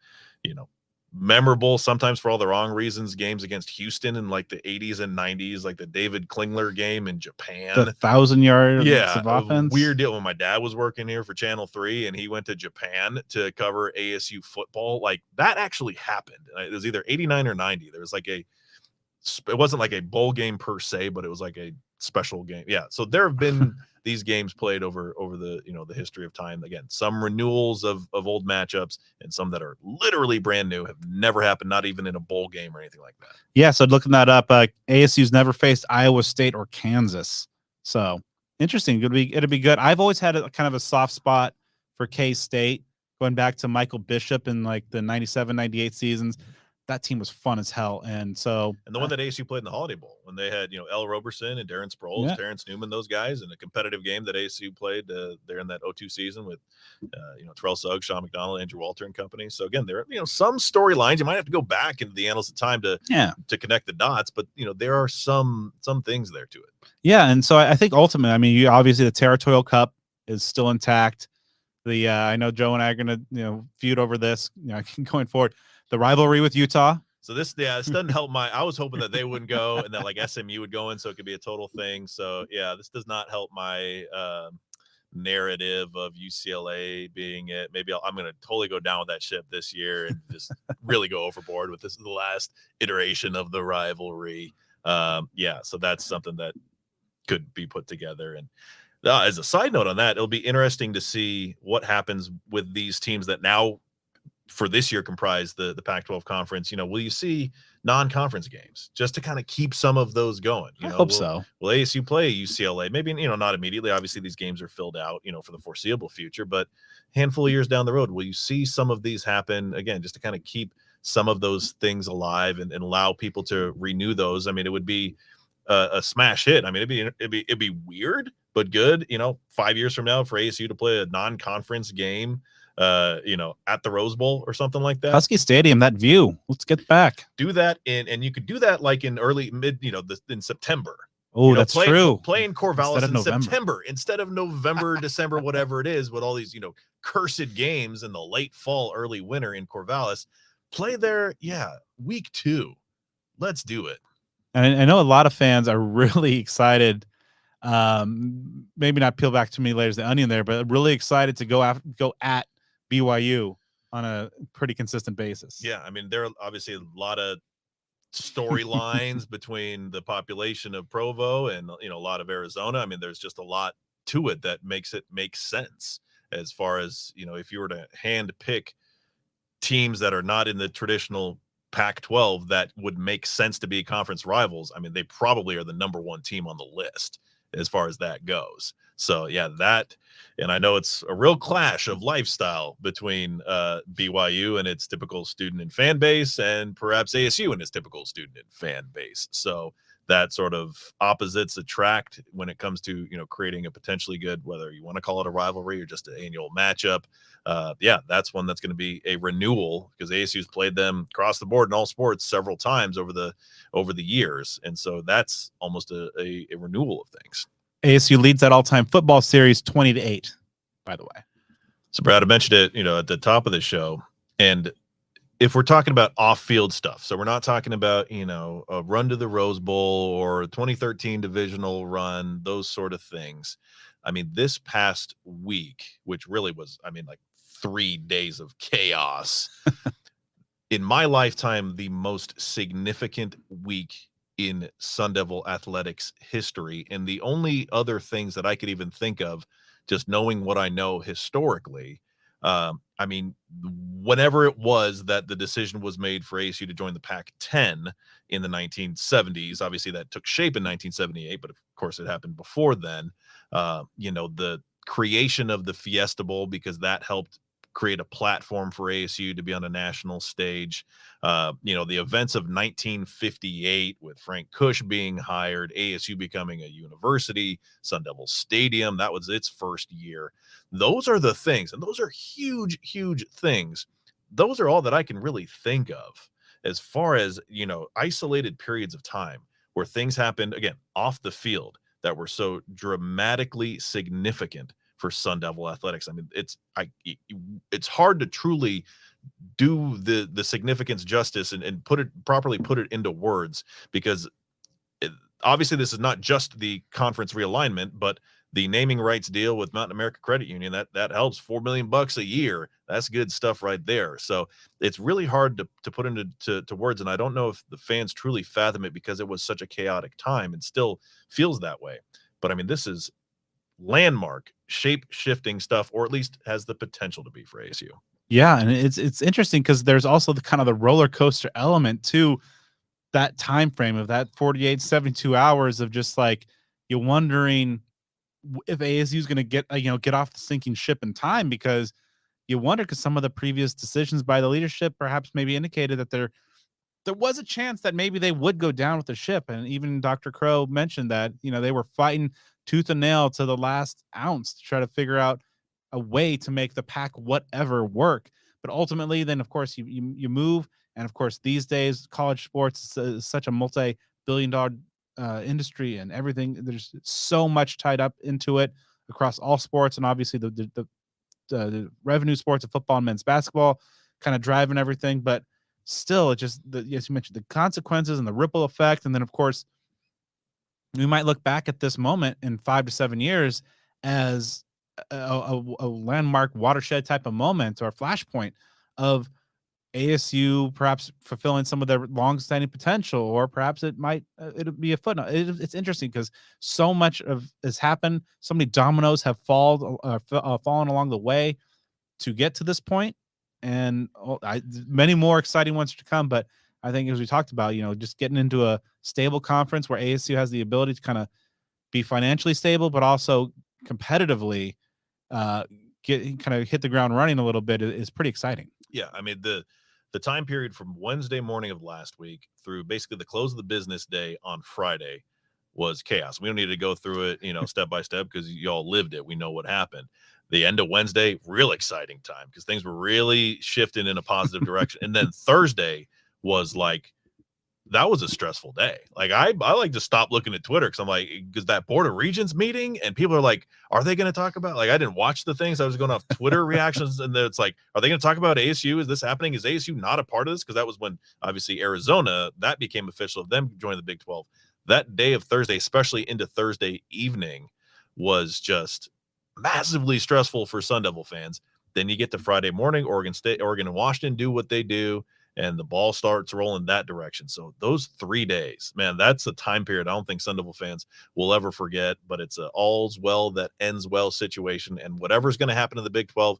memorable, sometimes for all the wrong reasons, games against Houston in like the 80s and 90s, like the David Klingler game in Japan. The 1,000 yards of offense. Weird deal. When my dad was working here for Channel 3 and he went to Japan to cover ASU football, like that actually happened. It was either 89 or 90. There was like it wasn't like a bowl game per se, but it was like a special game. Yeah. So there have been these games played over the, the history of time. Again, some renewals of old matchups and some that are literally brand new, have never happened, not even in a bowl game or anything like that. Yeah, so looking that up, ASU's never faced Iowa State or Kansas. So interesting. It'll be good. I've always had a kind of a soft spot for K-State, going back to Michael Bishop in like the 97, 98 seasons. That team was fun as hell. And so, and the one that ASU played in the Holiday Bowl when they had, L. Roberson and Darren Sproles, Terrence Newman, those guys, in a competitive game that ASU played there in that 02 season with, Terrell Suggs, Sean McDonald, Andrew Walter and company. So again, there are, some storylines. You might have to go back into the annals of time to connect the dots, but there are some things there to it. Yeah. And so I think ultimately, I mean, you obviously the Territorial Cup is still intact. I know Joe and I are going to, feud over this, going forward. The rivalry with Utah. So this doesn't help I was hoping that they wouldn't go and that like SMU would go in, so it could be a total thing. So yeah, this does not help my narrative of UCLA being it. Maybe I'm going to totally go down with that ship this year and just really go overboard with this is the last iteration of the rivalry. So that's something that could be put together. And as a side note on that, it'll be interesting to see what happens with these teams that now for this year comprise the Pac-12 conference. Will you see non-conference games just to kind of keep some of those going? I hope so. Will ASU play UCLA? Maybe, not immediately. Obviously, these games are filled out, for the foreseeable future, but handful of years down the road, will you see some of these happen again, just to kind of keep some of those things alive and allow people to renew those? I mean, it would be a smash hit. I mean, it'd be weird, but good, 5 years from now for ASU to play a non-conference game, at the Rose Bowl or something like that. Husky Stadium, that view. Let's get back. Do that and you could do that like in in September. Oh, that's true. Play in Corvallis in November. September instead of November, December, whatever it is, with all these, cursed games in the late fall, early winter in Corvallis. Play there, week 2. Let's do it. And I know a lot of fans are really excited. Maybe not peel back too many layers of the onion there, but really excited to go at BYU on a pretty consistent basis. Yeah, I mean, there are obviously a lot of storylines between the population of Provo and a lot of Arizona. I mean, there's just a lot to it that makes it make sense as far as if you were to hand pick teams that are not in the traditional Pac-12 that would make sense to be conference rivals. I mean, they probably are the number 1 team on the list as far as that goes. So yeah, that, and I know it's a real clash of lifestyle between BYU and its typical student and fan base, and perhaps ASU and its typical student and fan base. So that sort of opposites attract when it comes to creating a potentially good, whether you want to call it a rivalry or just an annual matchup. That's one that's going to be a renewal, because ASU's played them across the board in all sports several times over the years, and so that's almost a renewal of things. ASU leads that all-time football series 20-8, by the way. So Brad, I mentioned it, at the top of the show, and if we're talking about off-field stuff, so we're not talking about, a run to the Rose Bowl or a 2013 divisional run, those sort of things. I mean, this past week, which really was, like 3 days of chaos, in my lifetime, the most significant week in Sun Devil athletics history. And the only other things that I could even think of, just knowing what I know historically, whenever it was that the decision was made for ASU to join the Pac-10 in the 1970s, obviously that took shape in 1978, but of course it happened before then. The creation of the Fiesta Bowl, because that helped create a platform for ASU to be on a national stage. The events of 1958 with Frank Kush being hired, ASU becoming a university, Sun Devil Stadium, that was its first year. Those are the things, and those are huge, huge things. Those are all that I can really think of as far as, isolated periods of time where things happened, again, off the field that were so dramatically significant for Sun Devil athletics. I mean, it's hard to truly do the significance justice and properly put it into words, because obviously this is not just the conference realignment, but the naming rights deal with Mountain America Credit Union that helps $4 million a year. That's good stuff right there. So it's really hard to put into to words. And I don't know if the fans truly fathom it because it was such a chaotic time and still feels that way. But I mean, this is landmark shape shifting stuff, or at least has the potential to be for ASU. Yeah, and it's interesting because there's also the kind of the roller coaster element to that time frame of that 48, 72 hours of just like you're wondering if ASU is going to get get off the sinking ship in time, because you wonder, because some of the previous decisions by the leadership perhaps maybe indicated that there was a chance that maybe they would go down with the ship. And even Dr. Crow mentioned that, they were fighting tooth and nail to the last ounce to try to figure out a way to make the pack whatever work. But ultimately, then of course you move, and of course these days college sports is such a multi-billion-dollar industry, and everything. There's so much tied up into it across all sports, and obviously the revenue sports of football and men's basketball kind of driving everything. But still, it just, as you mentioned, the consequences and the ripple effect. And then, of course, we might look back at this moment in 5 to 7 years as a landmark watershed type of moment, or a flashpoint of ASU perhaps fulfilling some of their long-standing potential, or perhaps it'll be a footnote. It's interesting because so much has happened. So many dominoes have fallen along the way to get to this point, and many more exciting ones to come. But I think, as we talked about, just getting into a stable conference where ASU has the ability to kind of be financially stable, but also competitively hit the ground running a little bit is pretty exciting. Yeah, I mean, the time period from Wednesday morning of last week through basically the close of the business day on Friday was chaos. We don't need to go through it, step by step, because y'all lived it. We know what happened. The end of Wednesday, real exciting time because things were really shifting in a positive direction. And then Thursday was like, that was a stressful day. Like I like to stop looking at Twitter because I'm like, because that Board of Regents meeting, and people are like, are they going to talk about, like, I didn't watch the things. I was going off Twitter reactions, and then it's like, are they going to talk about ASU? Is this happening? Is ASU not a part of this? Because that was when obviously Arizona, that became official of them joining the Big 12. That day of Thursday, especially into Thursday evening, was just massively stressful for Sun Devil fans. Then you get to Friday morning, Oregon and Washington do what they do, and the ball starts rolling that direction. So those 3 days, man, that's a time period I don't think Sun Devil fans will ever forget. But it's a all's well that ends well situation, and whatever's going to happen in the Big 12,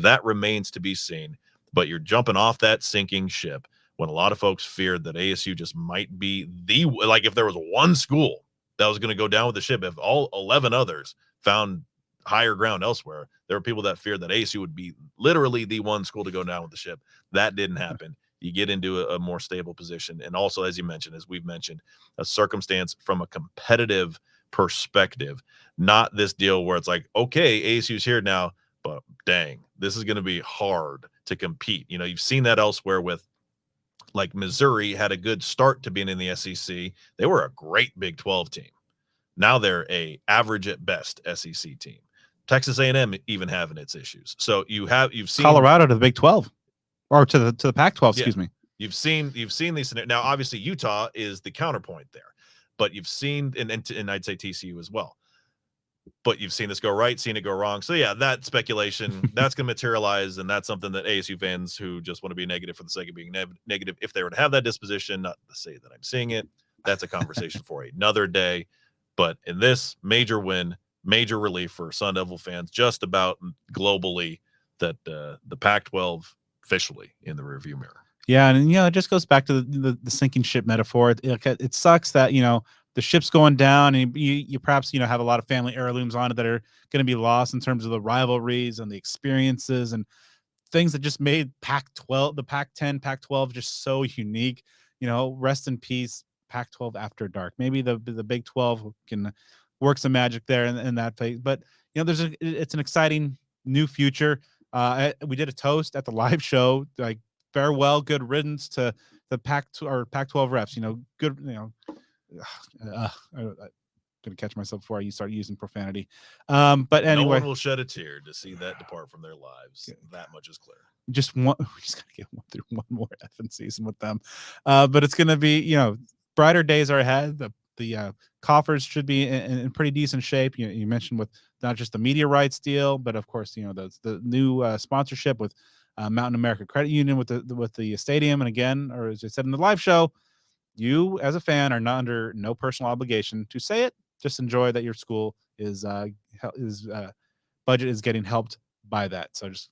that remains to be seen. But you're jumping off that sinking ship when a lot of folks feared that ASU just might be if there was one school that was going to go down with the ship, if all 11 others found higher ground elsewhere, there were people that feared that ASU would be literally the one school to go down with the ship. That didn't happen. You get into a more stable position. And also, as you mentioned, as we've mentioned, a circumstance from a competitive perspective, not this deal where it's like, okay, ASU's here now, but dang, this is going to be hard to compete. You've seen that elsewhere with, like, Missouri had a good start to being in the SEC. They were a great Big 12 team. Now they're a average at best SEC team. Texas A&M even having its issues. So you've seen Colorado to the Big 12. Or to the Pac-12, excuse me. You've seen these scenarios. Now, obviously, Utah is the counterpoint there, but you've seen, and I'd say TCU as well. But you've seen this go right, seen it go wrong. So yeah, that speculation that's going to materialize, and that's something that ASU fans who just want to be negative for the sake of being negative, if they were to have that disposition, not to say that I'm seeing it, that's a conversation for another day. But in this major win, major relief for Sun Devil fans, just about globally, that the Pac-12 officially in the rearview mirror. Yeah, and it just goes back to the sinking ship metaphor. It sucks that the ship's going down, and you perhaps have a lot of family heirlooms on it that are going to be lost in terms of the rivalries and the experiences and things that just made Pac-12, the Pac-10, Pac-12 just so unique. Rest in peace, Pac-12 after dark. Maybe the Big 12 can work some magic there in that phase. But it's an exciting new future. We did a toast at the live show, like, farewell, good riddance to the Pac-12 refs. Good. I'm gonna catch myself before I start using profanity. But anyway, no one will shed a tear to see that depart from their lives. That much is clear. We just gotta get through one more effing season with them. But it's gonna be, brighter days are ahead. The the coffers should be in pretty decent shape. You mentioned with not just the media rights deal, but of course, the new sponsorship with Mountain America Credit Union with the stadium. And again, or as I said in the live show, you as a fan are not under no personal obligation to say it. Just enjoy that your school is budget is getting helped by that. So it's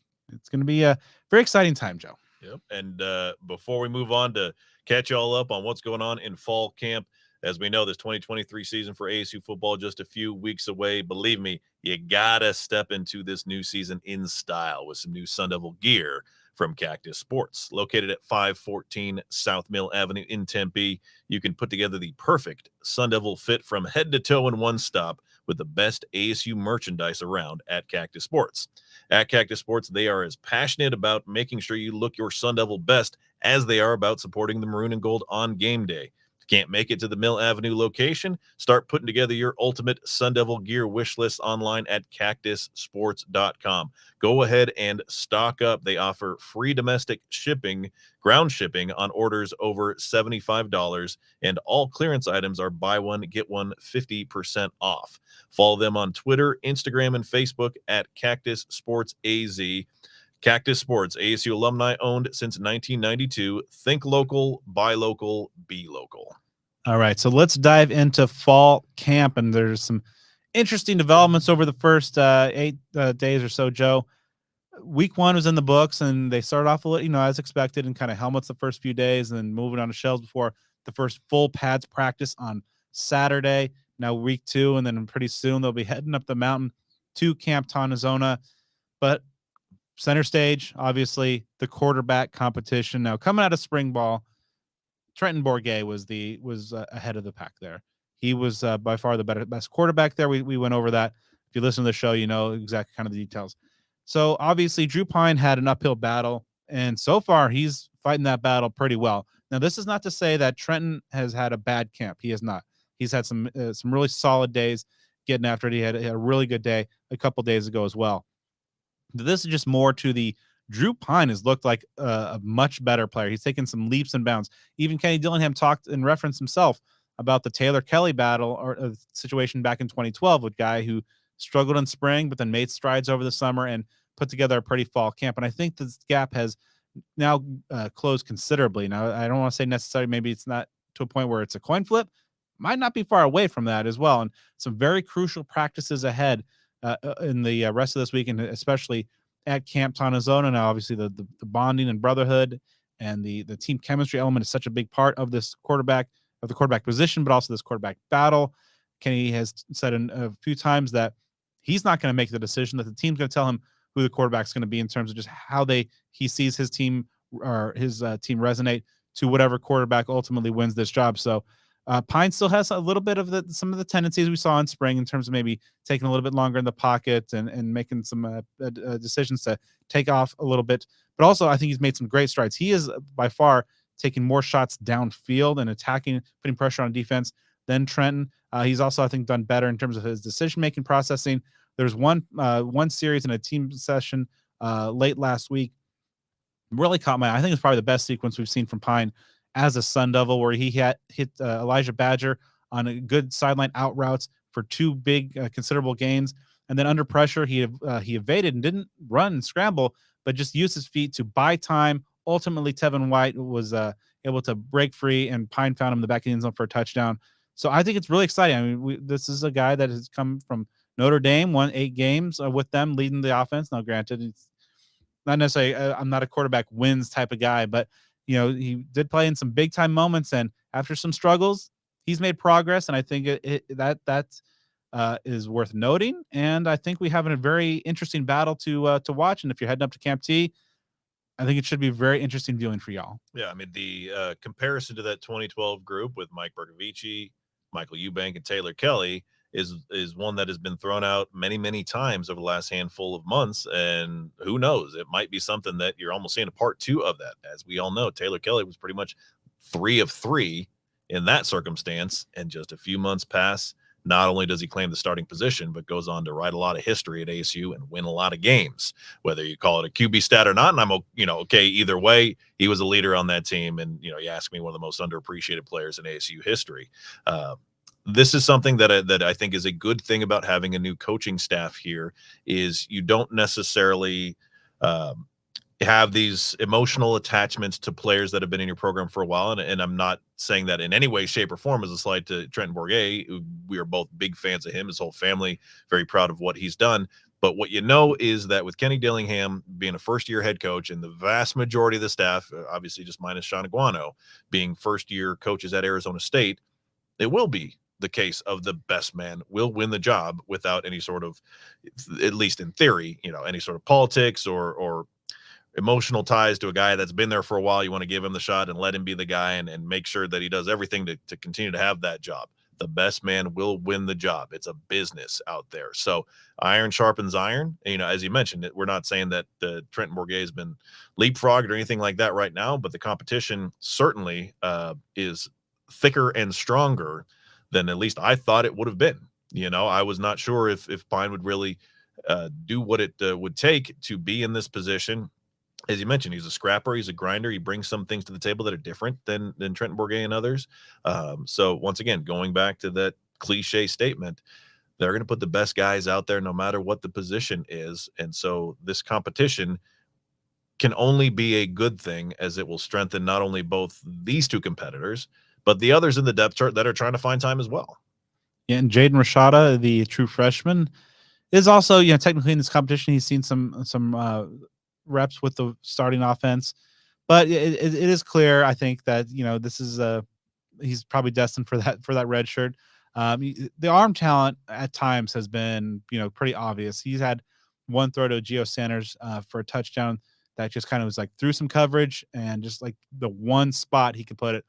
going to be a very exciting time, Joe. Yep. And before we move on to catch y'all up on what's going on in fall camp, as we know, this 2023 season for ASU football just a few weeks away. Believe me, you gotta step into this new season in style with some new Sun Devil gear from Cactus Sports. Located at 514 South Mill Avenue in Tempe, you can put together the perfect Sun Devil fit from head to toe in one stop with the best ASU merchandise around at Cactus Sports. At Cactus Sports, they are as passionate about making sure you look your Sun Devil best as they are about supporting the maroon and gold on game day. Can't make it to the Mill Avenue location? Start putting together your ultimate Sun Devil gear wish list online at cactussports.com. Go ahead and stock up. They offer free domestic shipping, ground shipping on orders over $75, and all clearance items are buy one, get one 50% off. Follow them on Twitter, Instagram, and Facebook at Cactus Sports AZ. Cactus Sports, ASU alumni owned since 1992. Think local, buy local, be local. All right, so let's dive into fall camp, and there's some interesting developments over the first 8 days or so, Joe. Week 1 was in the books, and they started off a little, as expected, and kind of helmets the first few days, and then moving on to shells before the first full pads practice on Saturday. Now week 2, and then pretty soon they'll be heading up the mountain to Camp Tonazona. But center stage, obviously, the quarterback competition. Now coming out of spring ball, Trenton Bourguet was ahead of the pack there. He was by far the best quarterback there. We went over that. If you listen to the show, you know exactly kind of the details. So obviously Drew Pine had an uphill battle, and so far he's fighting that battle pretty well. Now this is not to say that Trenton has had a bad camp. He has not. He's had some really solid days getting after it. He had a really good day a couple days ago as well. This is just more to the Drew Pine has looked like a much better player. He's taken some leaps and bounds. Even Kenny Dillingham talked and referenced himself about the Taylor Kelly battle or situation back in 2012 with a guy who struggled in spring, but then made strides over the summer and put together a pretty fall camp. And I think this gap has now closed considerably. Now, I don't want to say necessarily, maybe it's not to a point where it's a coin flip, might not be far away from that as well. And some very crucial practices ahead in the rest of this week, and especially at Camp Tonazona. Now, obviously, the bonding and brotherhood and the team chemistry element is such a big part of this quarterback position, but also this quarterback battle. Kenny has said a few times that he's not going to make the decision, that the team's going to tell him who the quarterback's going to be in terms of just how he sees his team or his team resonate to whatever quarterback ultimately wins this job. So Pine still has a little bit of some of the tendencies we saw in spring in terms of maybe taking a little bit longer in the pocket and making some decisions to take off a little bit. But also, I think he's made some great strides. He is by far taking more shots downfield and attacking, putting pressure on defense than Trenton. He's also, I think, done better in terms of his decision-making processing. There's one series in a team session late last week really caught my eye. I think it's probably the best sequence we've seen from Pine as a Sun Devil, where he hit Elijah Badger on a good sideline out routes for 2 big considerable gains. And then under pressure, he evaded and didn't run and scramble, but just used his feet to buy time. Ultimately, Tevin White was able to break free, and Pine found him in the back of the end zone for a touchdown. So I think it's really exciting. I mean, this is a guy that has come from Notre Dame, won 8 games with them, leading the offense. Now, granted, it's not necessarily I'm not a quarterback wins type of guy, but he did play in some big time moments, and after some struggles, he's made progress. And I think that is worth noting. And I think we have a very interesting battle to watch. And if you're heading up to Camp T, I think it should be very interesting viewing for y'all. Yeah, I mean, the comparison to that 2012 group with Mike Bercovici, Michael Eubank, and Taylor Kelly is one that has been thrown out many, many times over the last handful of months. And who knows, it might be something that you're almost seeing a part 2 of that. As we all know, Taylor Kelly was pretty much 3 of 3 in that circumstance. And just a few months pass. Not only does he claim the starting position, but goes on to write a lot of history at ASU and win a lot of games, whether you call it a QB stat or not. And I'm, okay either way. He was a leader on that team. And, you ask me, one of the most underappreciated players in ASU history. this is something that I think is a good thing about having a new coaching staff here is you don't necessarily um, have these emotional attachments to players that have been in your program for a while. And I'm not saying that in any way, shape, or form as a slight to Trenton Bourguet. We are both big fans of him, his whole family, very proud of what he's done. But what you know is that with Kenny Dillingham being a first-year head coach and the vast majority of the staff, obviously just minus Sean Aguano, being first-year coaches at Arizona State, it will be the case of the best man will win the job without any sort of, at least in theory, any sort of politics or emotional ties to a guy that's been there for a while. You want to give him the shot and let him be the guy and make sure that he does everything to continue to have that job. The best man will win the job. It's a business out there. So iron sharpens iron. As you mentioned, we're not saying that Trenton Bourguet has been leapfrogged or anything like that right now, but the competition certainly is thicker and stronger than at least I thought it would have been. I was not sure if Pine would really do what it would take to be in this position. As you mentioned, he's a scrapper, he's a grinder, he brings some things to the table that are different than Trenton Bourguet and others. So once again, going back to that cliche statement, they're going to put the best guys out there no matter what the position is. And so this competition can only be a good thing, as it will strengthen not only both these two competitors, but the others in the depth chart that are trying to find time as well. Yeah, and Jaden Rashada, the true freshman, is also, technically in this competition, he's seen some reps with the starting offense, but it is clear, I think, that this is he's probably destined for that red shirt. The arm talent at times has been pretty obvious. He's had one throw to Gio Sanders for a touchdown that just kind of was like through some coverage and just like the one spot he could put it.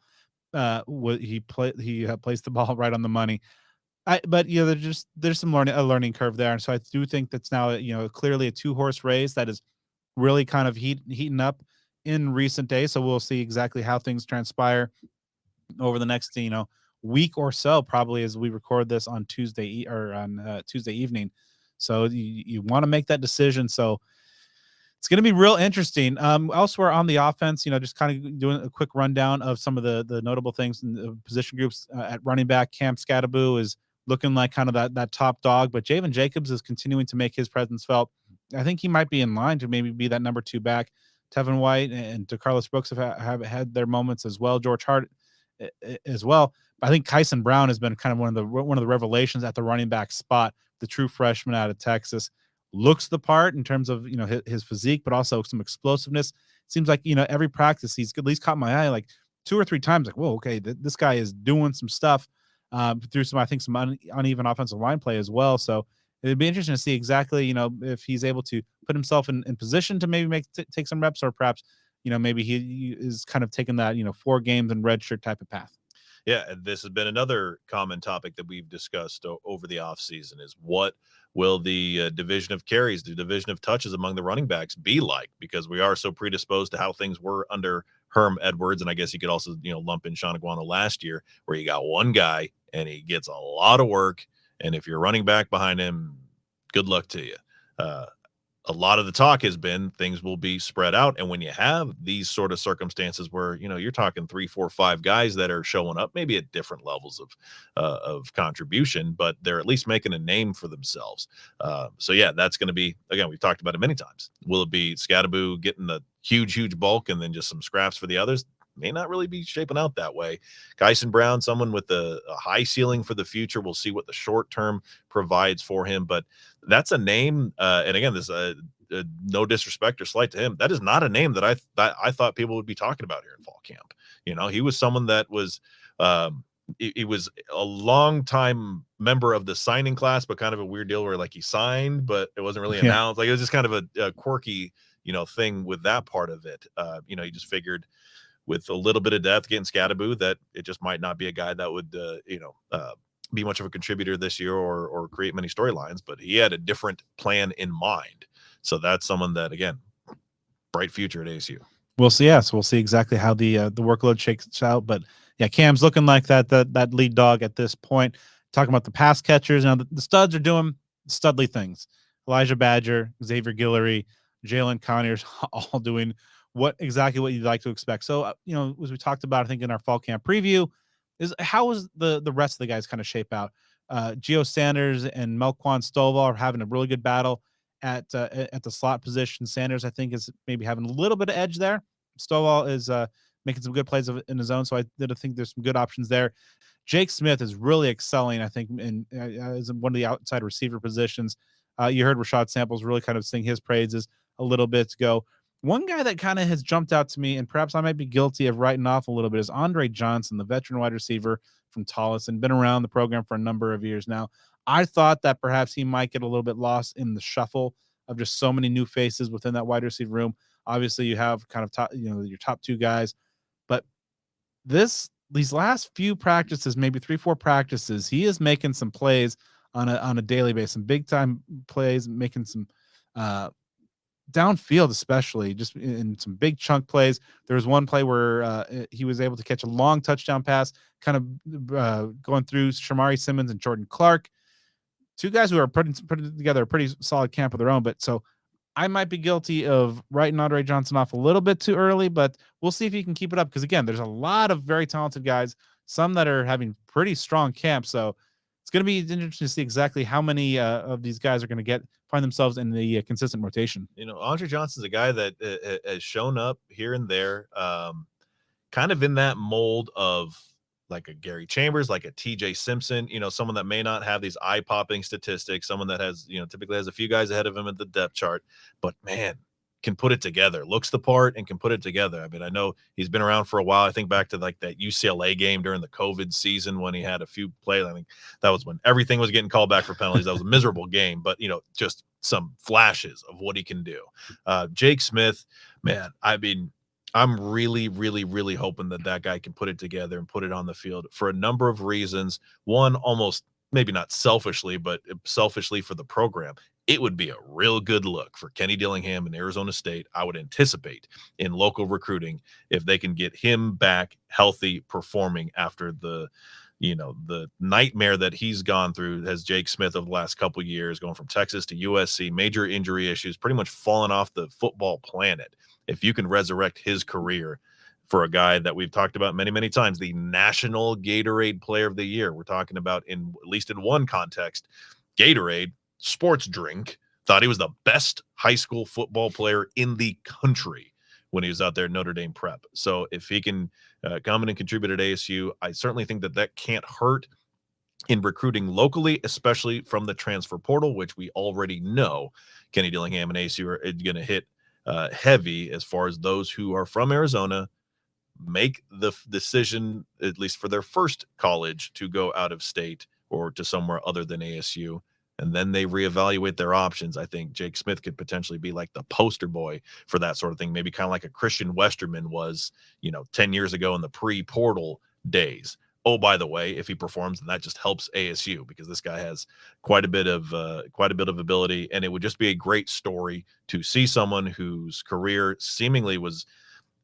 He placed the ball right on the money. But there's some learning curve there, and so I do think that's now clearly a 2-horse race that is really kind of heating up in recent days. So we'll see exactly how things transpire over the next week or so, probably, as we record this on Tuesday evening. So you want to make that decision. So it's going to be real interesting. Elsewhere on the offense, just kind of doing a quick rundown of some of the notable things in the position groups. At running back, Cam Scadaboo is looking like kind of that top dog, but Javen Jacobs is continuing to make his presence felt. I think he might be in line to maybe be that number 2 back. Tevin White and DeCarlos Brooks have had their moments as well. George Hart as well. But I think Kyson Brown has been kind of one of the revelations at the running back spot. The true freshman out of Texas looks the part in terms of his physique, but also some explosiveness. Seems like every practice he's at least caught my eye like 2 or 3 times. Like, whoa, okay, this guy is doing some stuff through some uneven offensive line play as well. So it'd be interesting to see exactly, if he's able to put himself in position to maybe take some reps, or perhaps, maybe he is kind of taking that, 4 games and redshirt type of path. Yeah, and this has been another common topic that we've discussed over the offseason is what will the division of carries, the division of touches among the running backs be like? Because we are so predisposed to how things were under Herm Edwards, and I guess you could also, lump in Sean Aguano last year, where you got one guy and he gets a lot of work, and if you're running back behind him, good luck to you. A lot of the talk has been things will be spread out. And when you have these sort of circumstances where, you're talking 3, 4, 5 guys that are showing up, maybe at different levels of contribution, but they're at least making a name for themselves. So yeah, that's going to be, again, we've talked about it many times. Will it be Scadaboo getting the huge bulk and then just some scraps for the others? May not really be shaping out that way. Kyson Brown, someone with a high ceiling for the future. We'll see what the short term provides for him, but that's a name. And again, this no disrespect or slight to him. That is not a name that I thought people would be talking about here in fall camp. He was someone that was he was a long time member of the signing class, but kind of a weird deal where like he signed, but it wasn't really announced. Like it was just kind of a quirky, thing with that part of it. He just figured, with a little bit of depth getting Scadaboo, that it just might not be a guy that would, be much of a contributor this year or create many storylines, but he had a different plan in mind. So that's someone that, again, bright future at ASU. We'll see. Yeah, so we'll see exactly how the workload shakes out. But yeah, Cam's looking like that lead dog at this point. Talking about the pass catchers, now the studs are doing studly things. Elijah Badger, Xavier Guillory, Jalen Conyers, all doing exactly what you'd like to expect. So, as we talked about, I think in our fall camp preview, is how is the rest of the guys kind of shape out? Geo Sanders and Melquan Stovall are having a really good battle at the slot position. Sanders, I think, is maybe having a little bit of edge there. Stovall is making some good plays in his own, so I did think there's some good options there. Jake Smith is really excelling, I think, in as one of the outside receiver positions. You heard Rashad Samples really kind of sing his praises a little bit ago. One guy that kind of has jumped out to me, and perhaps I might be guilty of writing off a little bit, is Andre Johnson, the veteran wide receiver from Tolleson, been around the program for a number of years now. I thought that perhaps he might get a little bit lost in the shuffle of just so many new faces within that wide receiver room. Obviously, you have kind of your top two guys, but these last few practices, maybe 3-4 practices, he is making some plays on a daily basis, some big time plays, making some downfield, especially just in some big chunk plays. There was one play where he was able to catch a long touchdown pass, kind of going through Shamari Simmons and Jordan Clark, two guys who are putting together a pretty solid camp of their own. But so I might be guilty of writing Andre Johnson off a little bit too early, but we'll see if he can keep it up. Because again, there's a lot of very talented guys, some that are having pretty strong camps. So it's going to be interesting to see exactly how many of these guys are going to find themselves in the consistent rotation. Andre Johnson's a guy that has shown up here and there, kind of in that mold of like a Gary Chambers, like a TJ Simpson, someone that may not have these eye-popping statistics, someone that has, typically has a few guys ahead of him at the depth chart, but man, can put it together, looks the part and can put it together. I mean, I know he's been around for a while. I think back to like that UCLA game during the COVID season when he had a few plays. I think that was when everything was getting called back for penalties. That was a miserable game, but just some flashes of what he can do. Jake Smith, man, I mean, I'm really, really, really hoping that guy can put it together and put it on the field for a number of reasons. One, almost maybe not selfishly, but selfishly for the program. It would be a real good look for Kenny Dillingham and Arizona State, I would anticipate, in local recruiting if they can get him back healthy, performing after the nightmare that he's gone through as Jake Smith of the last couple of years, going from Texas to USC, major injury issues, pretty much fallen off the football planet. If you can resurrect his career for a guy that we've talked about many, many times, the National Gatorade Player of the Year, we're talking about at least in one context, Gatorade, sports drink, thought he was the best high school football player in the country when he was out there at Notre Dame Prep. So if he can come in and contribute at ASU, I certainly think that can't hurt in recruiting locally, especially from the transfer portal, which we already know Kenny Dillingham and ASU are going to hit heavy as far as those who are from Arizona make the decision, at least for their first college, to go out of state or to somewhere other than ASU. And then they reevaluate their options. I think Jake Smith could potentially be like the poster boy for that sort of thing. Maybe kind of like a Christian Westerman was, 10 years ago in the pre-portal days. Oh, by the way, if he performs, then that just helps ASU because this guy has quite a bit of ability, and it would just be a great story to see someone whose career seemingly was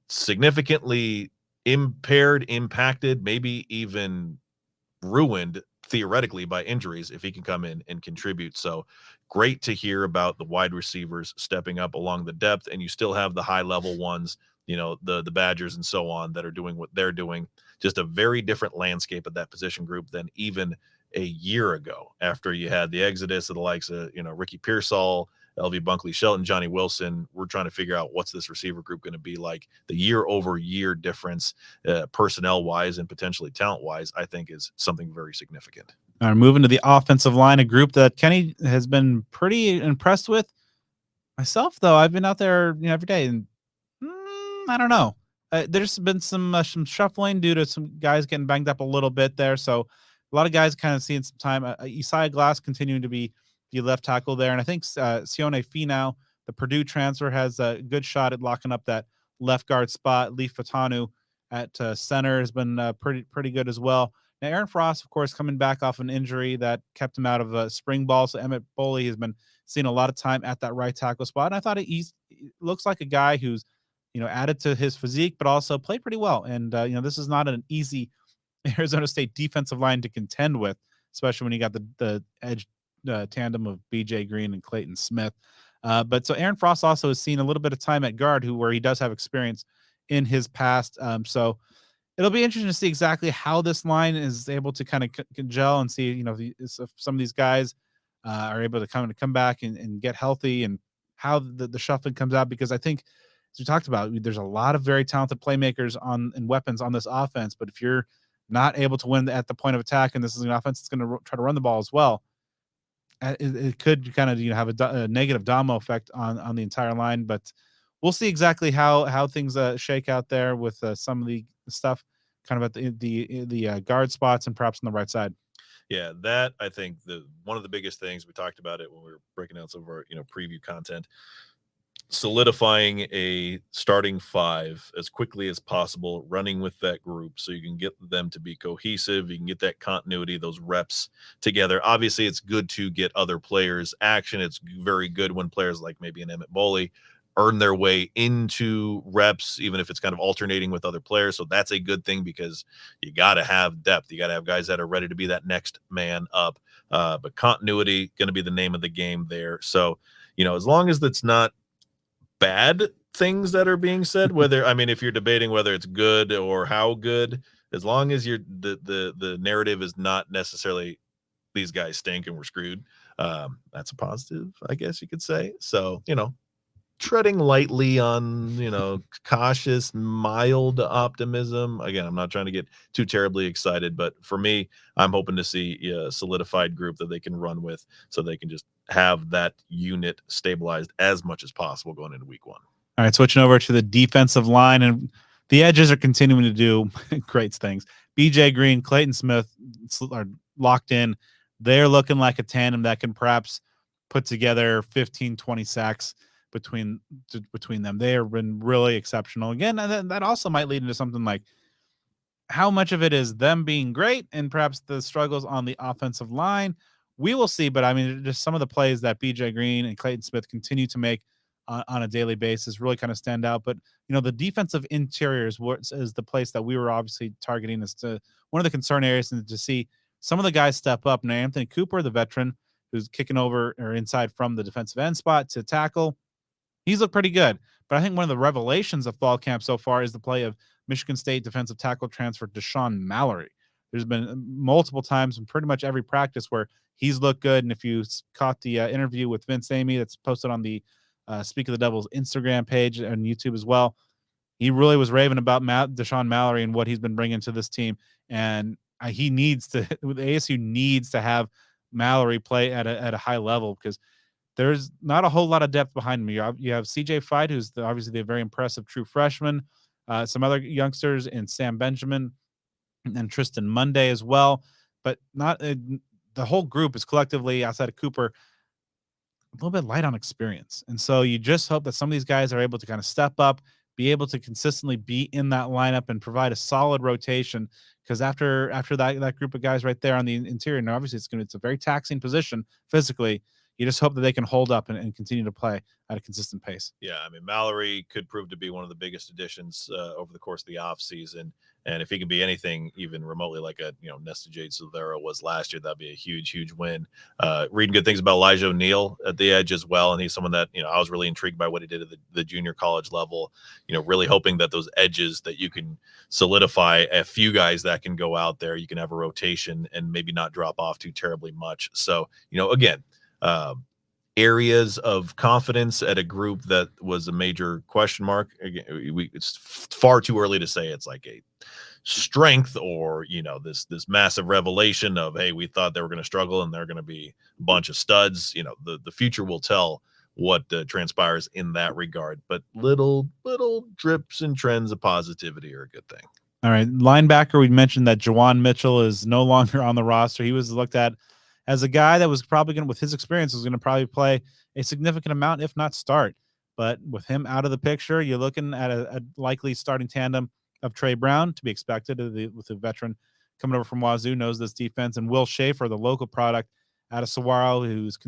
significantly impaired, impacted, maybe even ruined theoretically by injuries if he can come in and contribute. So great to hear about the wide receivers stepping up along the depth, and you still have the high level ones, the Badgers and so on that are doing what they're doing. Just a very different landscape of that position group than even a year ago, after you had the exodus of the likes of, Ricky Pearsall, LV Bunkley Shelton, Johnny Wilson. We're trying to figure out what's this receiver group going to be like. The year-over-year difference, personnel-wise and potentially talent-wise, I think is something very significant. All right, moving to the offensive line, a group that Kenny has been pretty impressed with. Myself, though, I've been out there every day, and I don't know. There's been some shuffling due to some guys getting banged up a little bit there. So a lot of guys kind of seeing some time. Isaiah Glass continuing to be the left tackle there. And I think Sione Finau, the Purdue transfer, has a good shot at locking up that left guard spot. Leif Fatanu at center has been pretty good as well. Now, Aaron Frost, of course, coming back off an injury that kept him out of spring ball. So Emmett Boley has been seeing a lot of time at that right tackle spot. And I thought he looks like a guy who's, added to his physique, but also played pretty well. And, this is not an easy Arizona State defensive line to contend with, especially when you got the edge tandem of BJ Green and Clayton Smith. But so Aaron Frost also has seen a little bit of time at guard where he does have experience in his past. So it'll be interesting to see exactly how this line is able to kind of gel and see, if some of these guys are able to come back and get healthy, and how the shuffling comes out, because I think, as we talked about, there's a lot of very talented playmakers and weapons on this offense. But if you're not able to win at the point of attack, and this is an offense that's going to try to run the ball as well, it could kind of have a negative domino effect on the entire line. But we'll see exactly how things shake out there with some of the stuff kind of at the guard spots and perhaps on the right side. Yeah, that I think one of the biggest things we talked about it when we were breaking down some of our preview content, solidifying a starting five as quickly as possible, running with that group so you can get them to be cohesive, you can get that continuity, those reps together. Obviously, it's good to get other players action. It's very good when players like maybe an Emmett Boley earn their way into reps, even if it's kind of alternating with other players. So that's a good thing, because you got to have depth. You got to have guys that are ready to be that next man up. But continuity going to be the name of the game there. So, as long as it's not bad things that are being said, if you're debating whether it's good or how good, as long as the narrative is not necessarily these guys stink and we're screwed, that's a positive, I guess you could say. So, treading lightly on, cautious, mild optimism. Again, I'm not trying to get too terribly excited, but for me, I'm hoping to see a solidified group that they can run with, so they can just have that unit stabilized as much as possible going into week 1. All right, switching over to the defensive line, and the edges are continuing to do great things. BJ Green, Clayton Smith are locked in. They're looking like a tandem that can perhaps put together 15, 20 sacks between them. They have been really exceptional. Again, and that also might lead into something like how much of it is them being great and perhaps the struggles on the offensive line. We will see, but just some of the plays that BJ Green and Clayton Smith continue to make on a daily basis really kind of stand out. But the defensive interiors is the place that we were obviously targeting as to one of the concern areas, and to see some of the guys step up. Now, Anthony Cooper, the veteran who's kicking over or inside from the defensive end spot to tackle, he's looked pretty good. But I think one of the revelations of fall camp so far is the play of Michigan State defensive tackle transfer Deshaun Mallory. There's been multiple times in pretty much every practice where he's looked good. And if you caught the interview with Vince Amy that's posted on the Speak of the Devil's Instagram page and YouTube as well, he really was raving about Deshaun Mallory and what he's been bringing to this team. And he needs to, ASU needs to have Mallory play at a high level, because there's not a whole lot of depth behind me. You have CJ Fight, who's obviously the very impressive true freshman, some other youngsters in Sam Benjamin and Tristan Monday as well, but not the whole group is collectively, outside of Cooper, a little bit light on experience. And so you just hope that some of these guys are able to kind of step up, be able to consistently be in that lineup and provide a solid rotation. Because after that group of guys right there on the interior, now obviously it's a very taxing position physically. You just hope that they can hold up and continue to play at a consistent pace. Yeah, Mallory could prove to be one of the biggest additions over the course of the offseason. And if he can be anything even remotely like a Nesta Jade Silvera was last year, that'd be a huge, huge win. Reading good things about Elijah O'Neal at the edge as well. And he's someone that, I was really intrigued by what he did at the junior college level, really hoping that those edges that you can solidify a few guys that can go out there, you can have a rotation and maybe not drop off too terribly much. So, again, areas of confidence at a group that was a major question mark. Again, it's far too early to say it's like a strength or this massive revelation of, hey, we thought they were going to struggle and they're going to be a bunch of studs. The future will tell what transpires in that regard, but little drips and trends of positivity are a good thing. All right, linebacker, we mentioned that Jawan Mitchell is no longer on the roster. He was looked at as a guy that was probably going to, with his experience, was going to probably play a significant amount, if not start. But with him out of the picture, you're looking at a likely starting tandem of Trey Brown, to be expected with the veteran coming over from Wazoo, knows this defense, and Will Schaefer, the local product out of Saguaro, who's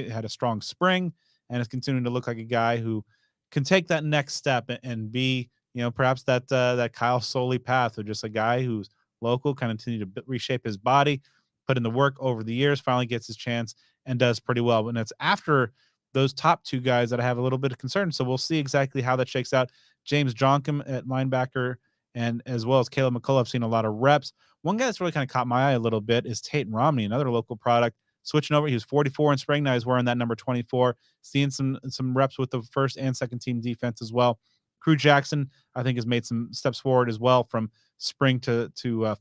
had a strong spring and is continuing to look like a guy who can take that next step and be, perhaps that Kyle Soley path, or just a guy who's local, kind of continue to reshape his body, put in the work over the years, finally gets his chance and does pretty well. And it's after those top two guys that I have a little bit of concern. So we'll see exactly how that shakes out. James Jonkum at linebacker and as well as Caleb McCullough, I've seen a lot of reps. One guy that's really kind of caught my eye a little bit is Tate Romney, another local product. Switching over, he was 44 in spring. Now he's wearing that number 24. Seeing some reps with the first and second team defense as well. Crew Jackson, I think, has made some steps forward as well from spring to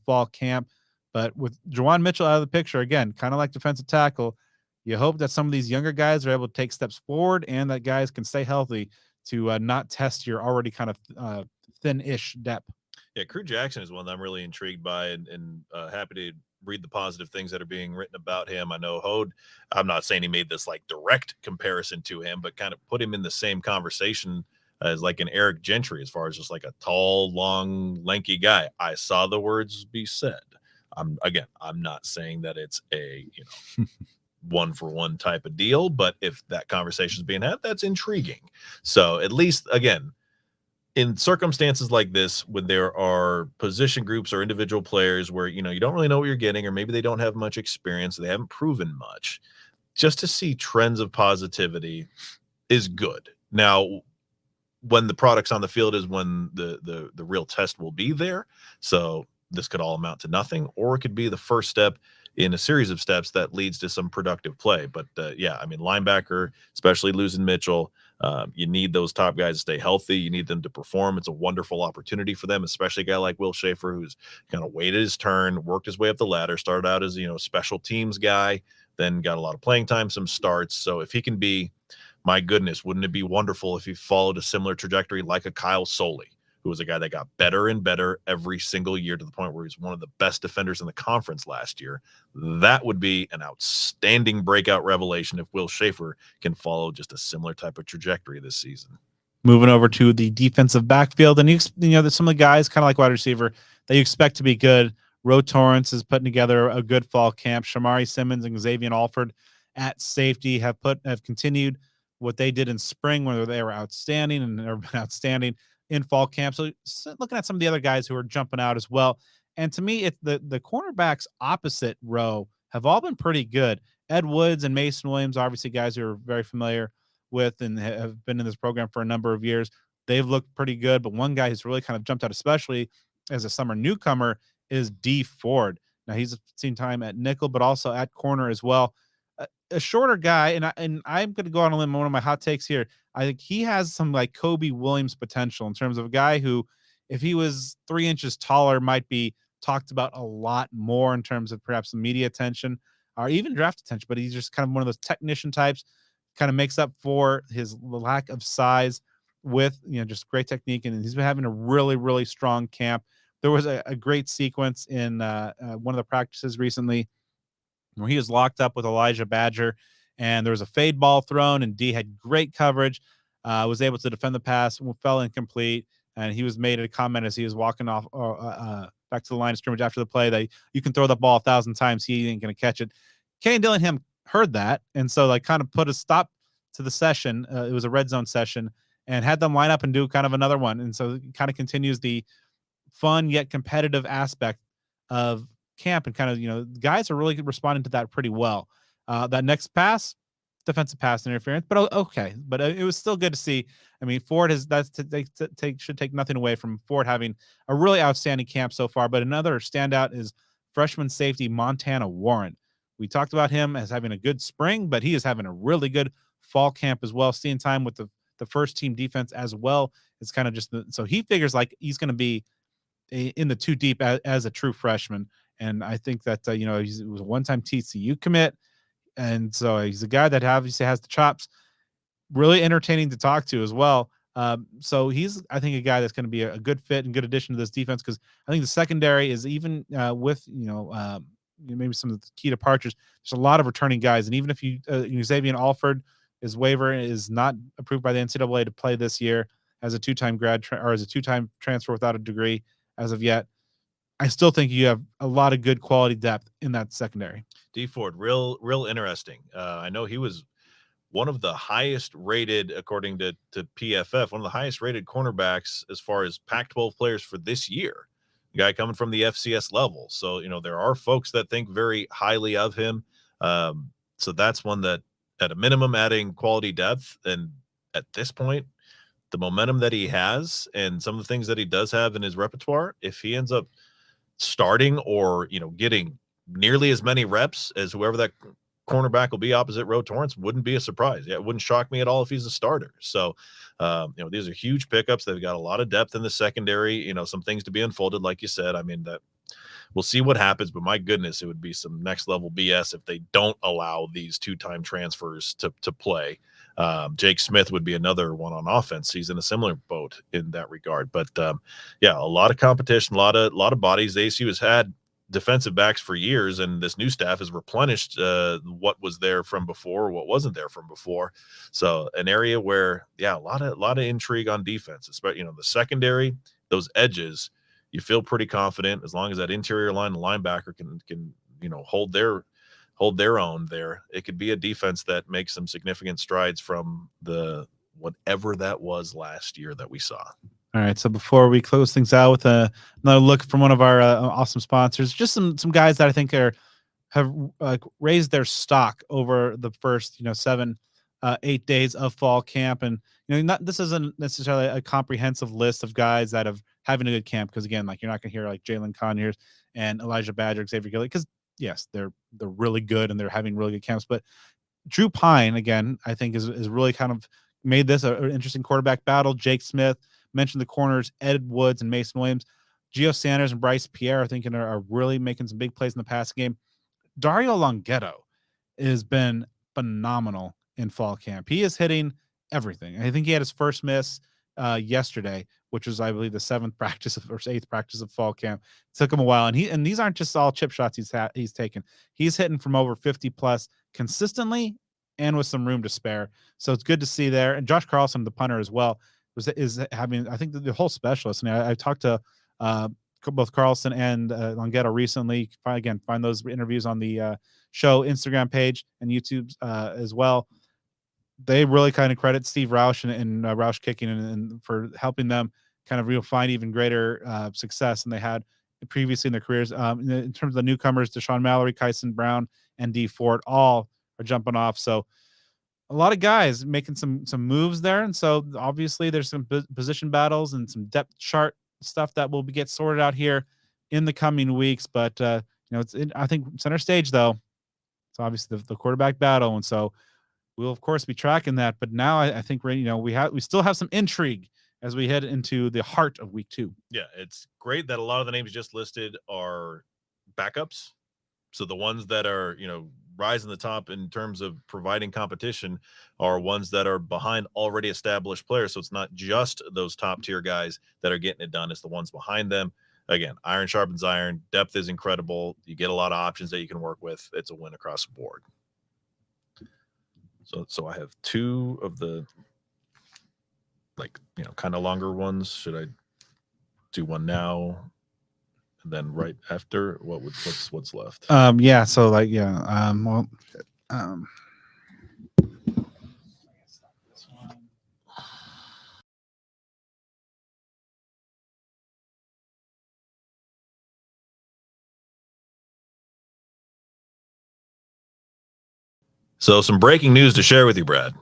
fall camp. But with Jawan Mitchell out of the picture, again, kind of like defensive tackle, you hope that some of these younger guys are able to take steps forward and that guys can stay healthy to not test your already kind of thin-ish depth. Yeah, Crew Jackson is one that I'm really intrigued by and happy to read the positive things that are being written about him. I know Hode, I'm not saying he made this like direct comparison to him, but kind of put him in the same conversation as like an Eric Gentry as far as just like a tall, long, lanky guy. I saw the words be said. I'm not saying that it's a, one for one type of deal, but if that conversation is being had, that's intriguing. So at least, again, in circumstances like this, when there are position groups or individual players where, you don't really know what you're getting, or maybe they don't have much experience, they haven't proven much, just to see trends of positivity is good. Now, when the product's on the field is when the real test will be there. So this could all amount to nothing, or it could be the first step in a series of steps that leads to some productive play. But linebacker, especially losing Mitchell, you need those top guys to stay healthy. You need them to perform. It's a wonderful opportunity for them, especially a guy like Will Schaefer, who's kind of waited his turn, worked his way up the ladder, started out as, special teams guy, then got a lot of playing time, some starts. So if he can be, my goodness, wouldn't it be wonderful if he followed a similar trajectory like a Kyle Soley, who was a guy that got better and better every single year to the point where he's one of the best defenders in the conference last year. That would be an outstanding breakout revelation if Will Schaefer can follow just a similar type of trajectory this season. Moving over to the defensive backfield, and there's some of the guys kind of like wide receiver that you expect to be good. Ro Torrance is putting together a good fall camp. Shamari Simmons and Xavier Alford at safety have continued what they did in spring, where they were outstanding and have been outstanding in fall camp. So looking at some of the other guys who are jumping out as well. And to me, the cornerbacks opposite row have all been pretty good. Ed Woods and Mason Williams, obviously guys who are very familiar with and have been in this program for a number of years. They've looked pretty good, but one guy who's really kind of jumped out, especially as a summer newcomer, is Dee Ford. Now he's seen time at nickel, but also at corner as well. A shorter guy, and I'm going to go on a limb. One of my hot takes here, I think he has some like Kobe Williams potential in terms of a guy who, if he was 3 inches taller, might be talked about a lot more in terms of perhaps the media attention or even draft attention. But he's just kind of one of those technician types, kind of makes up for his lack of size with just great technique, and he's been having a really, really strong camp. There was a great sequence in one of the practices recently where he was locked up with Elijah Badger, and there was a fade ball thrown, and D had great coverage, was able to defend the pass, fell incomplete, and he was made a comment as he was walking off back to the line of scrimmage after the play that you can throw the ball 1,000 times, he ain't going to catch it. Kane Dillingham heard that, and so kind of put a stop to the session. It was a red zone session, and had them line up and do kind of another one, and so it kind of continues the fun yet competitive aspect of camp, and kind of guys are really responding to that pretty well. That next pass, defensive pass interference, but okay, but it was still good to see. I mean, Ford should take nothing away from Ford having a really outstanding camp so far. But another standout is freshman safety Montana Warren. We talked about him as having a good spring, but he is having a really good fall camp as well, seeing time with the first team defense as well. It's kind of just so he figures like he's going to be in the two deep as a true freshman. And I think that, he was a one-time TCU commit. And so he's a guy that obviously has the chops, really entertaining to talk to as well. So he's, I think, a guy that's going to be a good fit and good addition to this defense, because I think the secondary is even with, maybe some of the key departures, there's a lot of returning guys. And even if Xavier Alford, his waiver is not approved by the NCAA to play this year as a two-time grad or as a two-time transfer without a degree as of yet, I still think you have a lot of good quality depth in that secondary. Dee Ford, real interesting. I know he was one of the highest rated, according to PFF, one of the highest rated cornerbacks as far as Pac-12 players for this year. A guy coming from the FCS level. So, there are folks that think very highly of him. So that's one that, at a minimum, adding quality depth. And at this point, the momentum that he has and some of the things that he does have in his repertoire, if he ends up starting or, getting nearly as many reps as whoever that cornerback will be opposite Ro Torrence, wouldn't be a surprise. Yeah, it wouldn't shock me at all if he's a starter. So, these are huge pickups. They've got a lot of depth in the secondary, some things to be unfolded, like you said. I mean, that we'll see what happens, but my goodness, it would be some next level BS if they don't allow these 2-time transfers to play. Jake Smith would be another one on offense. He's in a similar boat in that regard. But yeah, a lot of competition, a lot of bodies. The ASU has had defensive backs for years, and this new staff has replenished what was there from before, what wasn't there from before. So an area where, yeah, a lot of intrigue on defense, especially the secondary, those edges. You feel pretty confident as long as that interior line, the linebacker can hold their own there. It could be a defense that makes some significant strides from the whatever that was last year that we saw. All right. So before we close things out with another look from one of our awesome sponsors, just some guys that I think have raised their stock over the first 7-8 days of fall camp. And this isn't necessarily a comprehensive list of guys that have having a good camp, because again, like, you're not gonna hear like Jalen Conyers and Elijah Badger, Xavier Gilly, because yes, they're really good and they're having really good camps. But Drew Pine, again, I think is really kind of made this an interesting quarterback battle. Jake Smith, mentioned the corners, Ed Woods and Mason Williams. Gio Sanders and Bryce Pierre, I think, are really making some big plays in the passing game. Dario Longetto has been phenomenal in fall camp. He is hitting everything. I think he had his first miss yesterday, which was, I believe, the 7th practice or 8th practice of fall camp. It took him a while, and these aren't just all chip shots he's taken. He's hitting from over 50 plus consistently and with some room to spare. So it's good to see there. And Josh Carlson, the punter as well, is having, I think, the whole specialist. And I talked to both Carlson and Longetto recently. Find those interviews on the show Instagram page and YouTube as well. They really kind of credit Steve Roush and Roush Kicking and for helping them kind of find even greater success than they had previously in their careers. In terms of the newcomers, Deshaun Mallory, Kyson Brown, and D Ford, all are jumping off. So a lot of guys making some moves there. And so obviously there's some position battles and some depth chart stuff that will get sorted out here in the coming weeks. But I think center stage, though, it's obviously the quarterback battle. And so we'll of course be tracking that. But now I think we still have some intrigue as we head into the heart of week 2. Yeah, it's great that a lot of the names just listed are backups. So the ones that are, rising the top in terms of providing competition are ones that are behind already established players. So it's not just those top tier guys that are getting it done. It's the ones behind them. Again, iron sharpens iron. Depth is incredible. You get a lot of options that you can work with. It's a win across the board. So I have 2 of the kind of longer ones. Should I do one now and then right after? What's left? Yeah. So So some breaking news to share with you, Brad.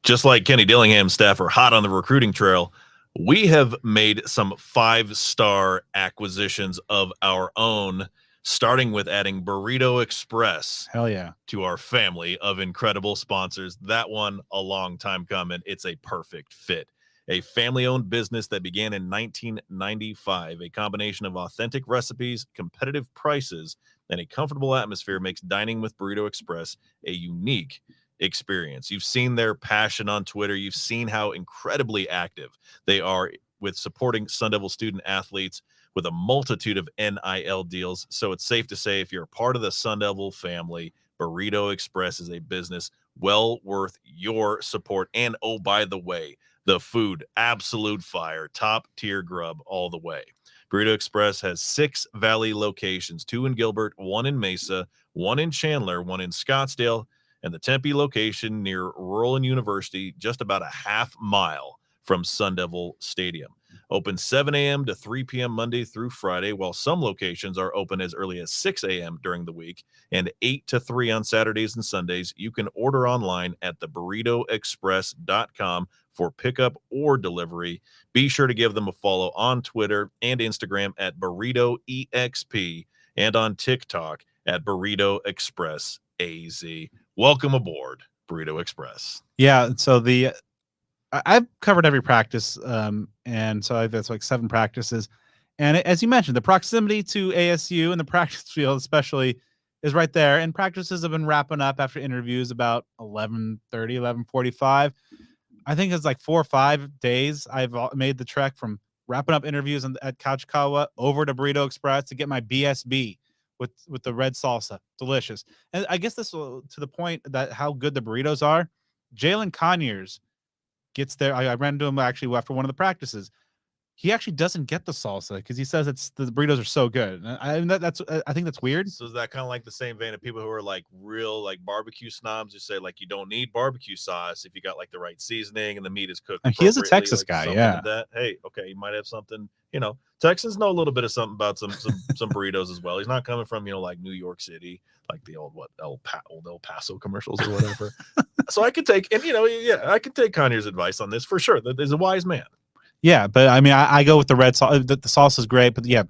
Just like Kenny Dillingham's staff are hot on the recruiting trail, we have made some 5-star acquisitions of our own, starting with adding Burrito Express. Hell yeah. To our family of incredible sponsors. That one, a long time coming. It's a perfect fit. A family-owned business that began in 1995. A combination of authentic recipes, competitive prices, and a comfortable atmosphere makes dining with Burrito Express a unique experience. You've seen their passion on Twitter. You've seen how incredibly active they are with supporting Sun Devil student athletes with a multitude of NIL deals. So it's safe to say if you're a part of the Sun Devil family, Burrito Express is a business well worth your support. And oh, by the way, the food, absolute fire, top tier grub all the way. Burrito Express has 6 Valley locations, 2 in Gilbert, 1 in Mesa, 1 in Chandler, 1 in Scottsdale, and the Tempe location near Rural and University, just about a half mile from Sun Devil Stadium. Open 7 a.m. to 3 p.m. Monday through Friday, while some locations are open as early as 6 a.m. during the week and 8 to 3 on Saturdays and Sundays. You can order online at theburritoexpress.com for pickup or delivery. Be sure to give them a follow on Twitter and Instagram at BurritoEXP and on TikTok at Burrito Express AZ. Welcome aboard, Burrito Express. Yeah, so I've covered every practice, and so that's like 7 practices. And as you mentioned, the proximity to ASU and the practice field especially is right there. And practices have been wrapping up after interviews about 11:30, 11:45. I think it's like 4 or 5 days I've made the trek from wrapping up interviews at Kachikawa over to Burrito Express to get my BSB with the red salsa. Delicious. And I guess this will, to the point that how good the burritos are. Jalen Conyers gets there. I ran into him actually after one of the practices. He actually doesn't get the salsa because he says the burritos are so good. And I think that's weird. So is that kind of like the same vein of people who are like real like barbecue snobs who say like you don't need barbecue sauce if you got like the right seasoning and the meat is cooked. He is a appropriately, Texas like, guy, something yeah. like that. Hey, okay, you might have something. Texans know a little bit of something about some burritos as well. He's not coming from like New York City, like the old El Paso commercials or whatever. So I could take I could take Conyers' advice on this for sure. There's a wise man. Yeah, but I mean, I go with the red sauce. The sauce is great, but yeah,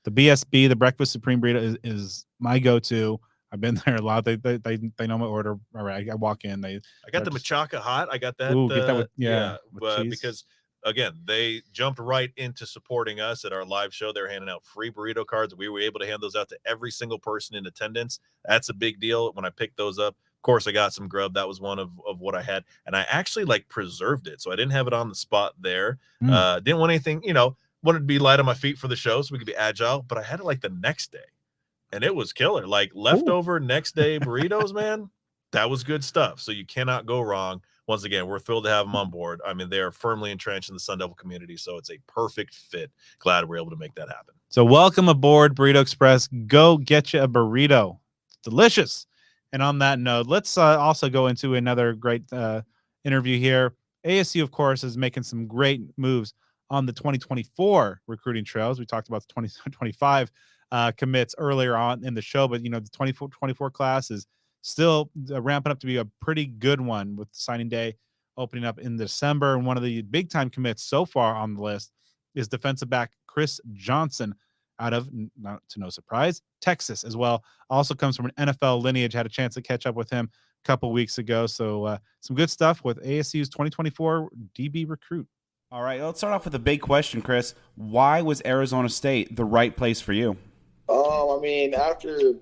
the BSB, the Breakfast Supreme burrito, is my go-to. I've been there a lot. They know my order. All right, I walk in. I got the machaca hot. I got that. Ooh, get that with cheese. Because again, they jumped right into supporting us at our live show. They're handing out free burrito cards. We were able to hand those out to every single person in attendance. That's a big deal. When I picked those up, of course, I got some grub. That was one of what I had. And I actually preserved it. So I didn't have it on the spot there. Didn't want anything, wanted to be light on my feet for the show so we could be agile. But I had it the next day. And it was killer. Leftover next day burritos, man. That was good stuff. So you cannot go wrong. Once again, we're thrilled to have them on board. I mean, they are firmly entrenched in the Sun Devil community. So it's a perfect fit. Glad we're able to make that happen. So welcome aboard, Burrito Express. Go get you a burrito. It's delicious. And on that note, let's also go into another great interview here. ASU, of course, is making some great moves on the 2024 recruiting trails. We talked about the 2025 commits earlier on in the show, but the 2024 class is still ramping up to be a pretty good one with signing day opening up in December. And one of the big time commits so far on the list is defensive back Chris Johnson out of, not to no surprise, Texas as well. Also comes from an NFL lineage. Had a chance to catch up with him a couple weeks ago. So some good stuff with ASU's 2024 DB recruit. All right, let's start off with a big question, Chris. Why was Arizona State the right place for you? I mean, after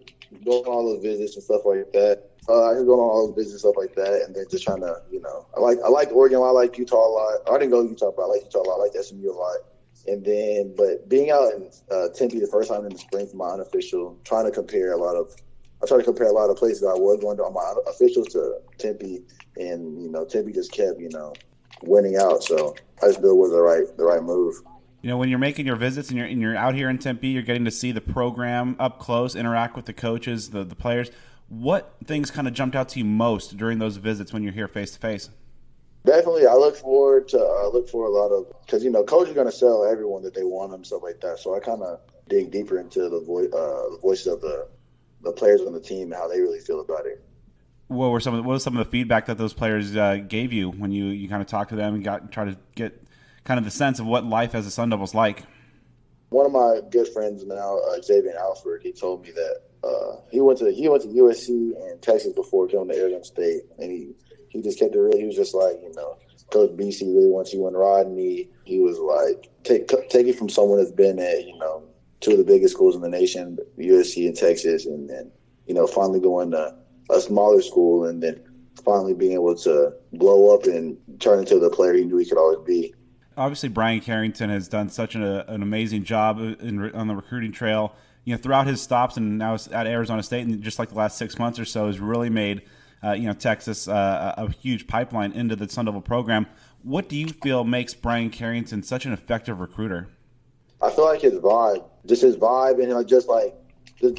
going on all those visits and stuff like that, I was going on all those visits and stuff like that, and then just trying to, I like Oregon a lot, I like Utah a lot. I didn't go to Utah, but I like Utah a lot. I like SMU a lot. And then, but being out in Tempe the first time in the spring for my unofficial, I try to compare a lot of places I was going to on my officials to Tempe, and Tempe just kept winning out. So I just feel it was the right move. When you're making your visits and you're out here in Tempe, you're getting to see the program up close, interact with the coaches, the players. What things kind of jumped out to you most during those visits when you're here face to face? Definitely, I look for a lot of, because coaches are going to sell everyone that they want them, stuff like that. So I kind of dig deeper into the voices of the players on the team and how they really feel about it. What was some of the feedback that those players gave you when you kind of talked to them and try to get kind of the sense of what life as a Sun Devil's like? One of my good friends now, Xavier Alford, he told me that he went to USC and Texas before coming to Arizona State, and he just kept it real. He was just like, Coach BC really wants you in Rodney. He was like, take it from someone that's been at, two of the biggest schools in the nation, USC and Texas, and then, finally going to a smaller school and then finally being able to blow up and turn into the player he knew he could always be. Obviously, Brian Carrington has done such an amazing job on the recruiting trail. Throughout his stops and now at Arizona State, and just like the last 6 months or so, has really made Texas a huge pipeline into the Sun Devil program. What do you feel makes Brian Carrington such an effective recruiter? I feel like his vibe, and just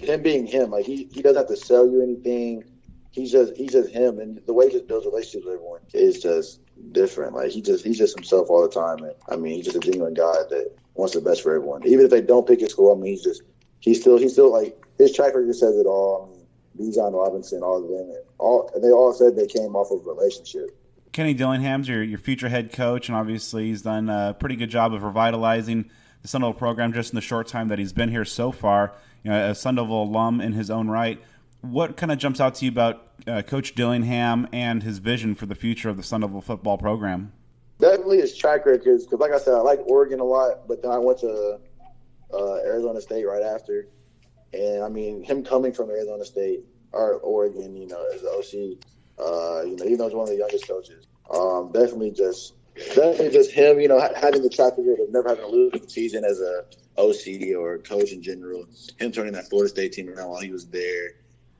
him being him. Like he doesn't have to sell you anything. he's just him, and the way he just builds relationships with everyone is just different. Like he's just himself all the time, and I mean he's just a genuine guy that wants the best for everyone. Even if they don't pick his school, I mean he's still like his track record says it all. I mean, Bijan Robinson, all of them, and they all said they came off of a relationship. Kenny Dillingham's your future head coach, and obviously he's done a pretty good job of revitalizing the Sun Devil program just in the short time that he's been here so far. You know, a Sun Devil alum in his own right. What kind of jumps out to you about Coach Dillingham and his vision for the future of the Sun Devil football program? Definitely his track record, because like I said, I like Oregon a lot, but then I went to Arizona State right after. And, I mean, him coming from Arizona State or Oregon, you know, as the OC, you know, even though he's one of the youngest coaches, definitely just him, you know, having the track record of never having a losing season as a OC or coach in general, him turning that Florida State team around while he was there,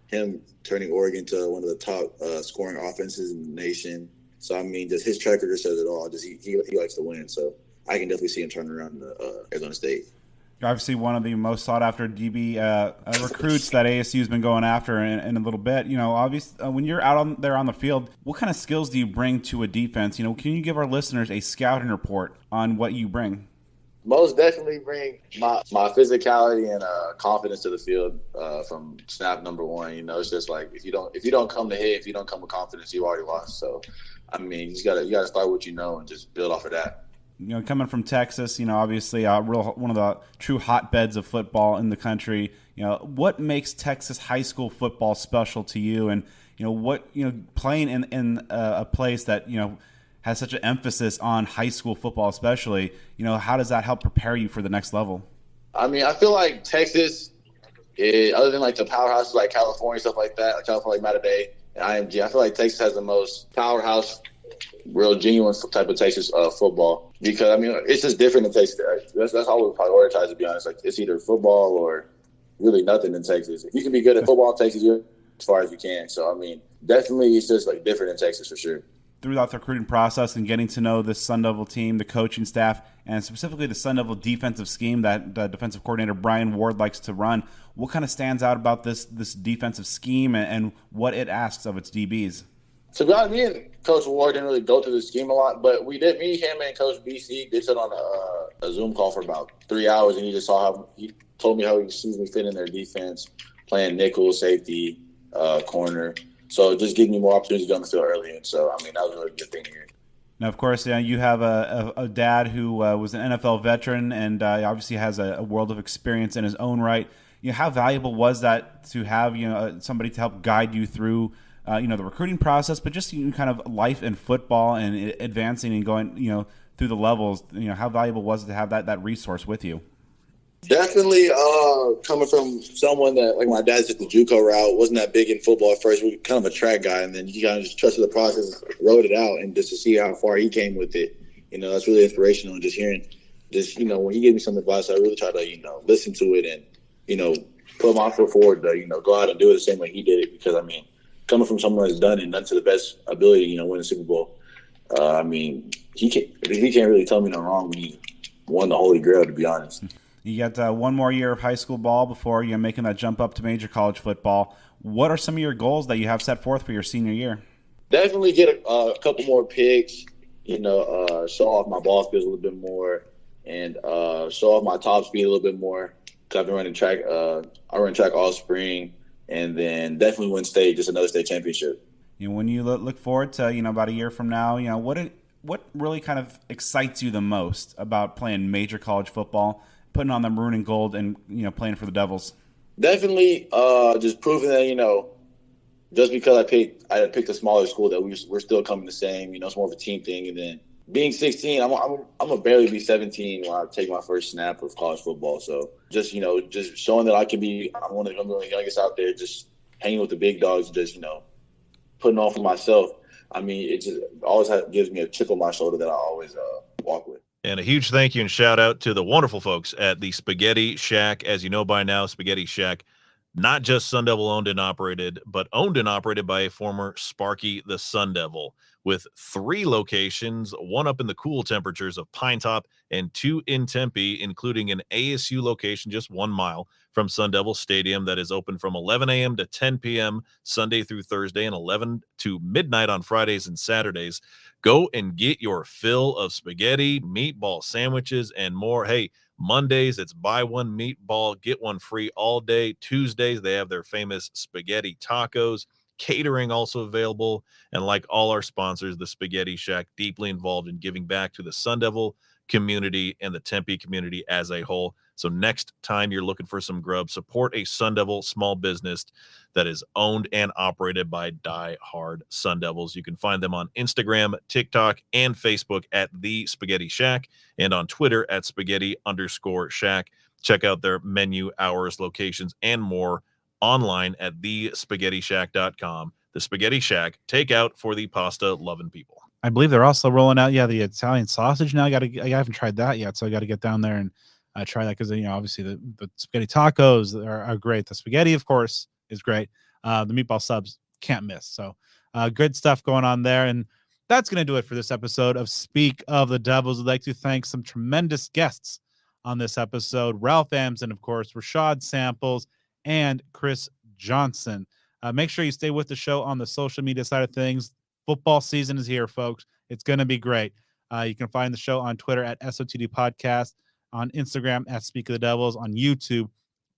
him turning Oregon to one of the top scoring offenses in the nation. So, I mean, just his track record says it all. Just he likes to win. So, I can definitely see him turning around Arizona State. You're obviously one of the most sought-after DB recruits that ASU has been going after in a little bit. You know, obviously, when you're out there on the field, what kind of skills do you bring to a defense? You know, can you give our listeners a scouting report on what you bring? Most definitely bring my physicality and confidence to the field from snap number one. You know, it's just like if you don't come to hit, if you don't come with confidence, you already lost. So, I mean, you gotta start what you know and just build off of that. You know, coming from Texas, you know, obviously one of the true hotbeds of football in the country. You know, what makes Texas high school football special to you? And, you know, what, you know, playing in a place that, you know, has such an emphasis on high school football especially, you know, how does that help prepare you for the next level? I mean, I feel like Texas, other than like the powerhouses like California, stuff like that, like California, like Mater Dei and IMG, I feel like Texas has the most powerhouse, real genuine type of Texas football, because I mean it's just different in Texas. That's all we prioritize, to be honest. Like it's either football or really nothing in Texas. If you can be good at football in Texas, you're as far as you can. So I mean, definitely it's just like different in Texas for sure. Throughout the recruiting process and getting to know this Sun Devil team, the coaching staff, and specifically the Sun Devil defensive scheme that defensive coordinator Brian Ward likes to run, what kind of stands out about this defensive scheme and what it asks of its DBs? To be honest, me and Coach Ward didn't really go through the scheme a lot, but we did. Me, him, and Coach BC did sit on a Zoom call for about 3 hours, and he just saw how he told me how he sees me fit in their defense, playing nickel, safety, corner. So just giving me more opportunities to go on the field early. And so, I mean, that was a really good thing here. Now, of course, you have a dad who was an NFL veteran and obviously has a world of experience in his own right. You know, how valuable was that to have, you know, somebody to help guide you through you know, the recruiting process, but just, you know, kind of life in football and advancing and going, you know, through the levels? You know, how valuable was it to have that resource with you? Definitely coming from someone that, like my dad's at the JUCO route, wasn't that big in football at first. We were kind of a track guy, and then he kind of just trusted the process, wrote it out, and just to see how far he came with it, you know, that's really inspirational. And just hearing, you know, when he gave me some advice, I really tried to, you know, listen to it and, you know, put my foot forward to, you know, go out and do it the same way he did it. Because, I mean, coming from someone that's done to the best ability, you know, win a Super Bowl, I mean, he can't really tell me no wrong when he won the Holy Grail, to be honest. You got one more year of high school ball before you're making that jump up to major college football. What are some of your goals that you have set forth for your senior year? Definitely get a couple more picks, you know, show off my ball skills a little bit more, and show off my top speed a little bit more. Because I've been running track. I run track all spring, and then definitely win state, just another state championship. You know, when you look forward to, you know, about a year from now, you know, what really kind of excites you the most about playing major college football, putting on the maroon and gold, and, you know, playing for the Devils? Definitely just proving that, you know, just because I picked a smaller school, that we're still coming the same. You know, it's more of a team thing. And then being 16, I'm gonna barely be 17 when I take my first snap of college football. So just, you know, just showing that I'm one of the youngest out there, just hanging with the big dogs, just, you know, putting on for myself. I mean, it just always gives me a chip on my shoulder that I always walk with. And a huge thank you and shout out to the wonderful folks at the Spaghetti Shack. As you know by now, Spaghetti Shack Not just Sun Devil owned and operated, but owned and operated by a former Sparky the Sun Devil, with 3 locations, one up in the cool temperatures of Pine Top and 2 in Tempe, including an ASU location just 1 mile from Sun Devil Stadium that is open from 11 a.m. to 10 p.m. Sunday through Thursday and 11 to midnight on Fridays and Saturdays. Go and get your fill of spaghetti, meatball sandwiches, and more. Hey, Mondays, it's buy one meatball, get one free all day. Tuesdays, they have their famous spaghetti tacos. Catering also available. And like all our sponsors, the Spaghetti Shack, deeply involved in giving back to the Sun Devil community and the Tempe community as a whole. So next time you're looking for some grub, support a Sun Devil small business that is owned and operated by die-hard Sun Devils. You can find them on Instagram, TikTok, and Facebook at The Spaghetti Shack, and on Twitter at Spaghetti_Shack. Check out their menu, hours, locations, and more online at thespaghettishack.com. The Spaghetti Shack, takeout for the pasta-loving people. I believe they're also rolling out, the Italian sausage now. I haven't tried that yet, so I got to get down there and try that because obviously the spaghetti tacos are great. The spaghetti, of course, is great. The meatball subs can't miss. So good stuff going on there, and that's going to do it for this episode of Speak of the Devils. I'd like to thank some tremendous guests on this episode: Ralph Amson, of course, Rashad Samples, and Chris Johnson. Make sure you stay with the show on the social media side of things. Football season is here, folks. It's going to be great. You can find the show on Twitter at SOTD Podcast, on Instagram at Speak of the Devils, on YouTube,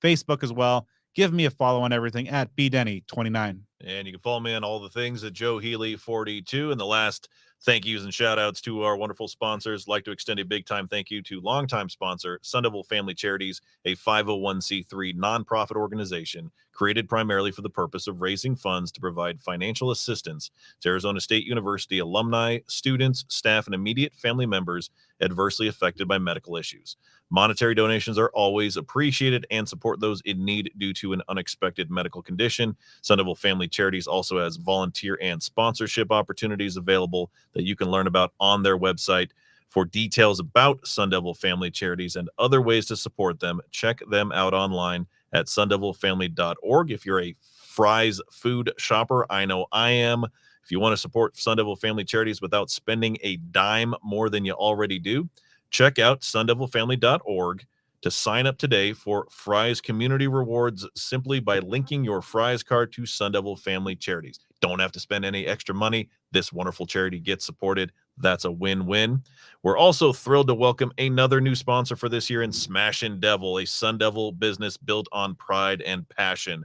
Facebook as well. Give me a follow on everything at BDenny29. And you can follow me on all the things at Joe Healy 42. And the last thank yous and shout outs to our wonderful sponsors. I'd like to extend a big time thank you to longtime sponsor Sun Devil Family Charities, a 501c3 nonprofit organization created primarily for the purpose of raising funds to provide financial assistance to Arizona State University alumni, students, staff, and immediate family members adversely affected by medical issues. Monetary donations are always appreciated and support those in need due to an unexpected medical condition. Sun Devil Family Charities also has volunteer and sponsorship opportunities available that you can learn about on their website. For details about Sun Devil Family Charities and other ways to support them, check them out online at sundevilfamily.org. If you're a Fry's food shopper, I know I am. If you want to support Sun Devil Family Charities without spending a dime more than you already do, check out sundevilfamily.org to sign up today for Fry's Community Rewards simply by linking your Fry's card to Sun Devil Family Charities. Don't have to spend any extra money. This wonderful charity gets supported. That's a win-win. We're also thrilled to welcome another new sponsor for this year in Smashin' Devil, a Sun Devil business built on pride and passion.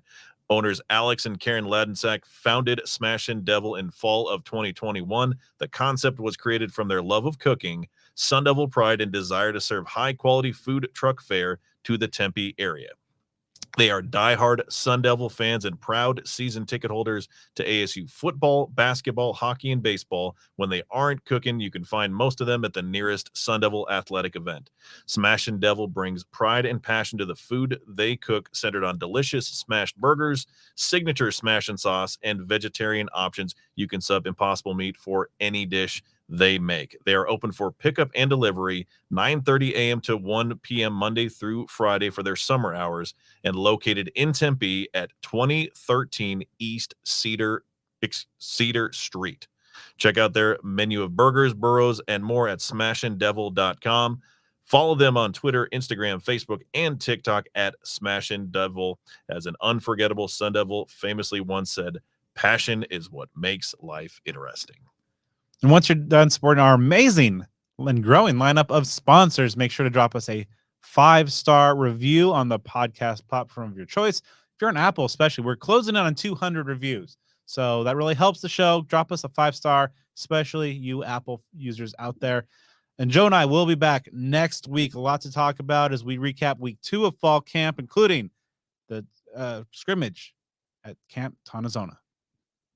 Owners Alex and Karen Ladensack founded Smashin' Devil in fall of 2021. The concept was created from their love of cooking, Sun Devil pride, and desire to serve high-quality food truck fare to the Tempe area. They are diehard Sun Devil fans and proud season ticket holders to ASU football, basketball, hockey, and baseball. When they aren't cooking, you can find most of them at the nearest Sun Devil athletic event. Smashin' Devil brings pride and passion to the food they cook, centered on delicious smashed burgers, signature smash and sauce, and vegetarian options. You can sub Impossible Meat for any dish they make. They are open for pickup and delivery 9:30 a.m. to 1 p.m. Monday through Friday for their summer hours, and located in Tempe at 2013 East Cedar Street. Check out their menu of burgers, burros, and more at smashin'devil.com. Follow them on Twitter, Instagram, Facebook, and TikTok at Smashin' Devil. As an unforgettable Sun Devil famously once said, "Passion is what makes life interesting." And once you're done supporting our amazing and growing lineup of sponsors, make sure to drop us a 5-star review on the podcast platform of your choice. If you're on Apple, especially, we're closing in on 200 reviews. So that really helps the show. Drop us a 5-star, especially you Apple users out there. And Joe and I will be back next week. A lot to talk about as we recap week 2 of fall camp, including the scrimmage at Camp Tonazona.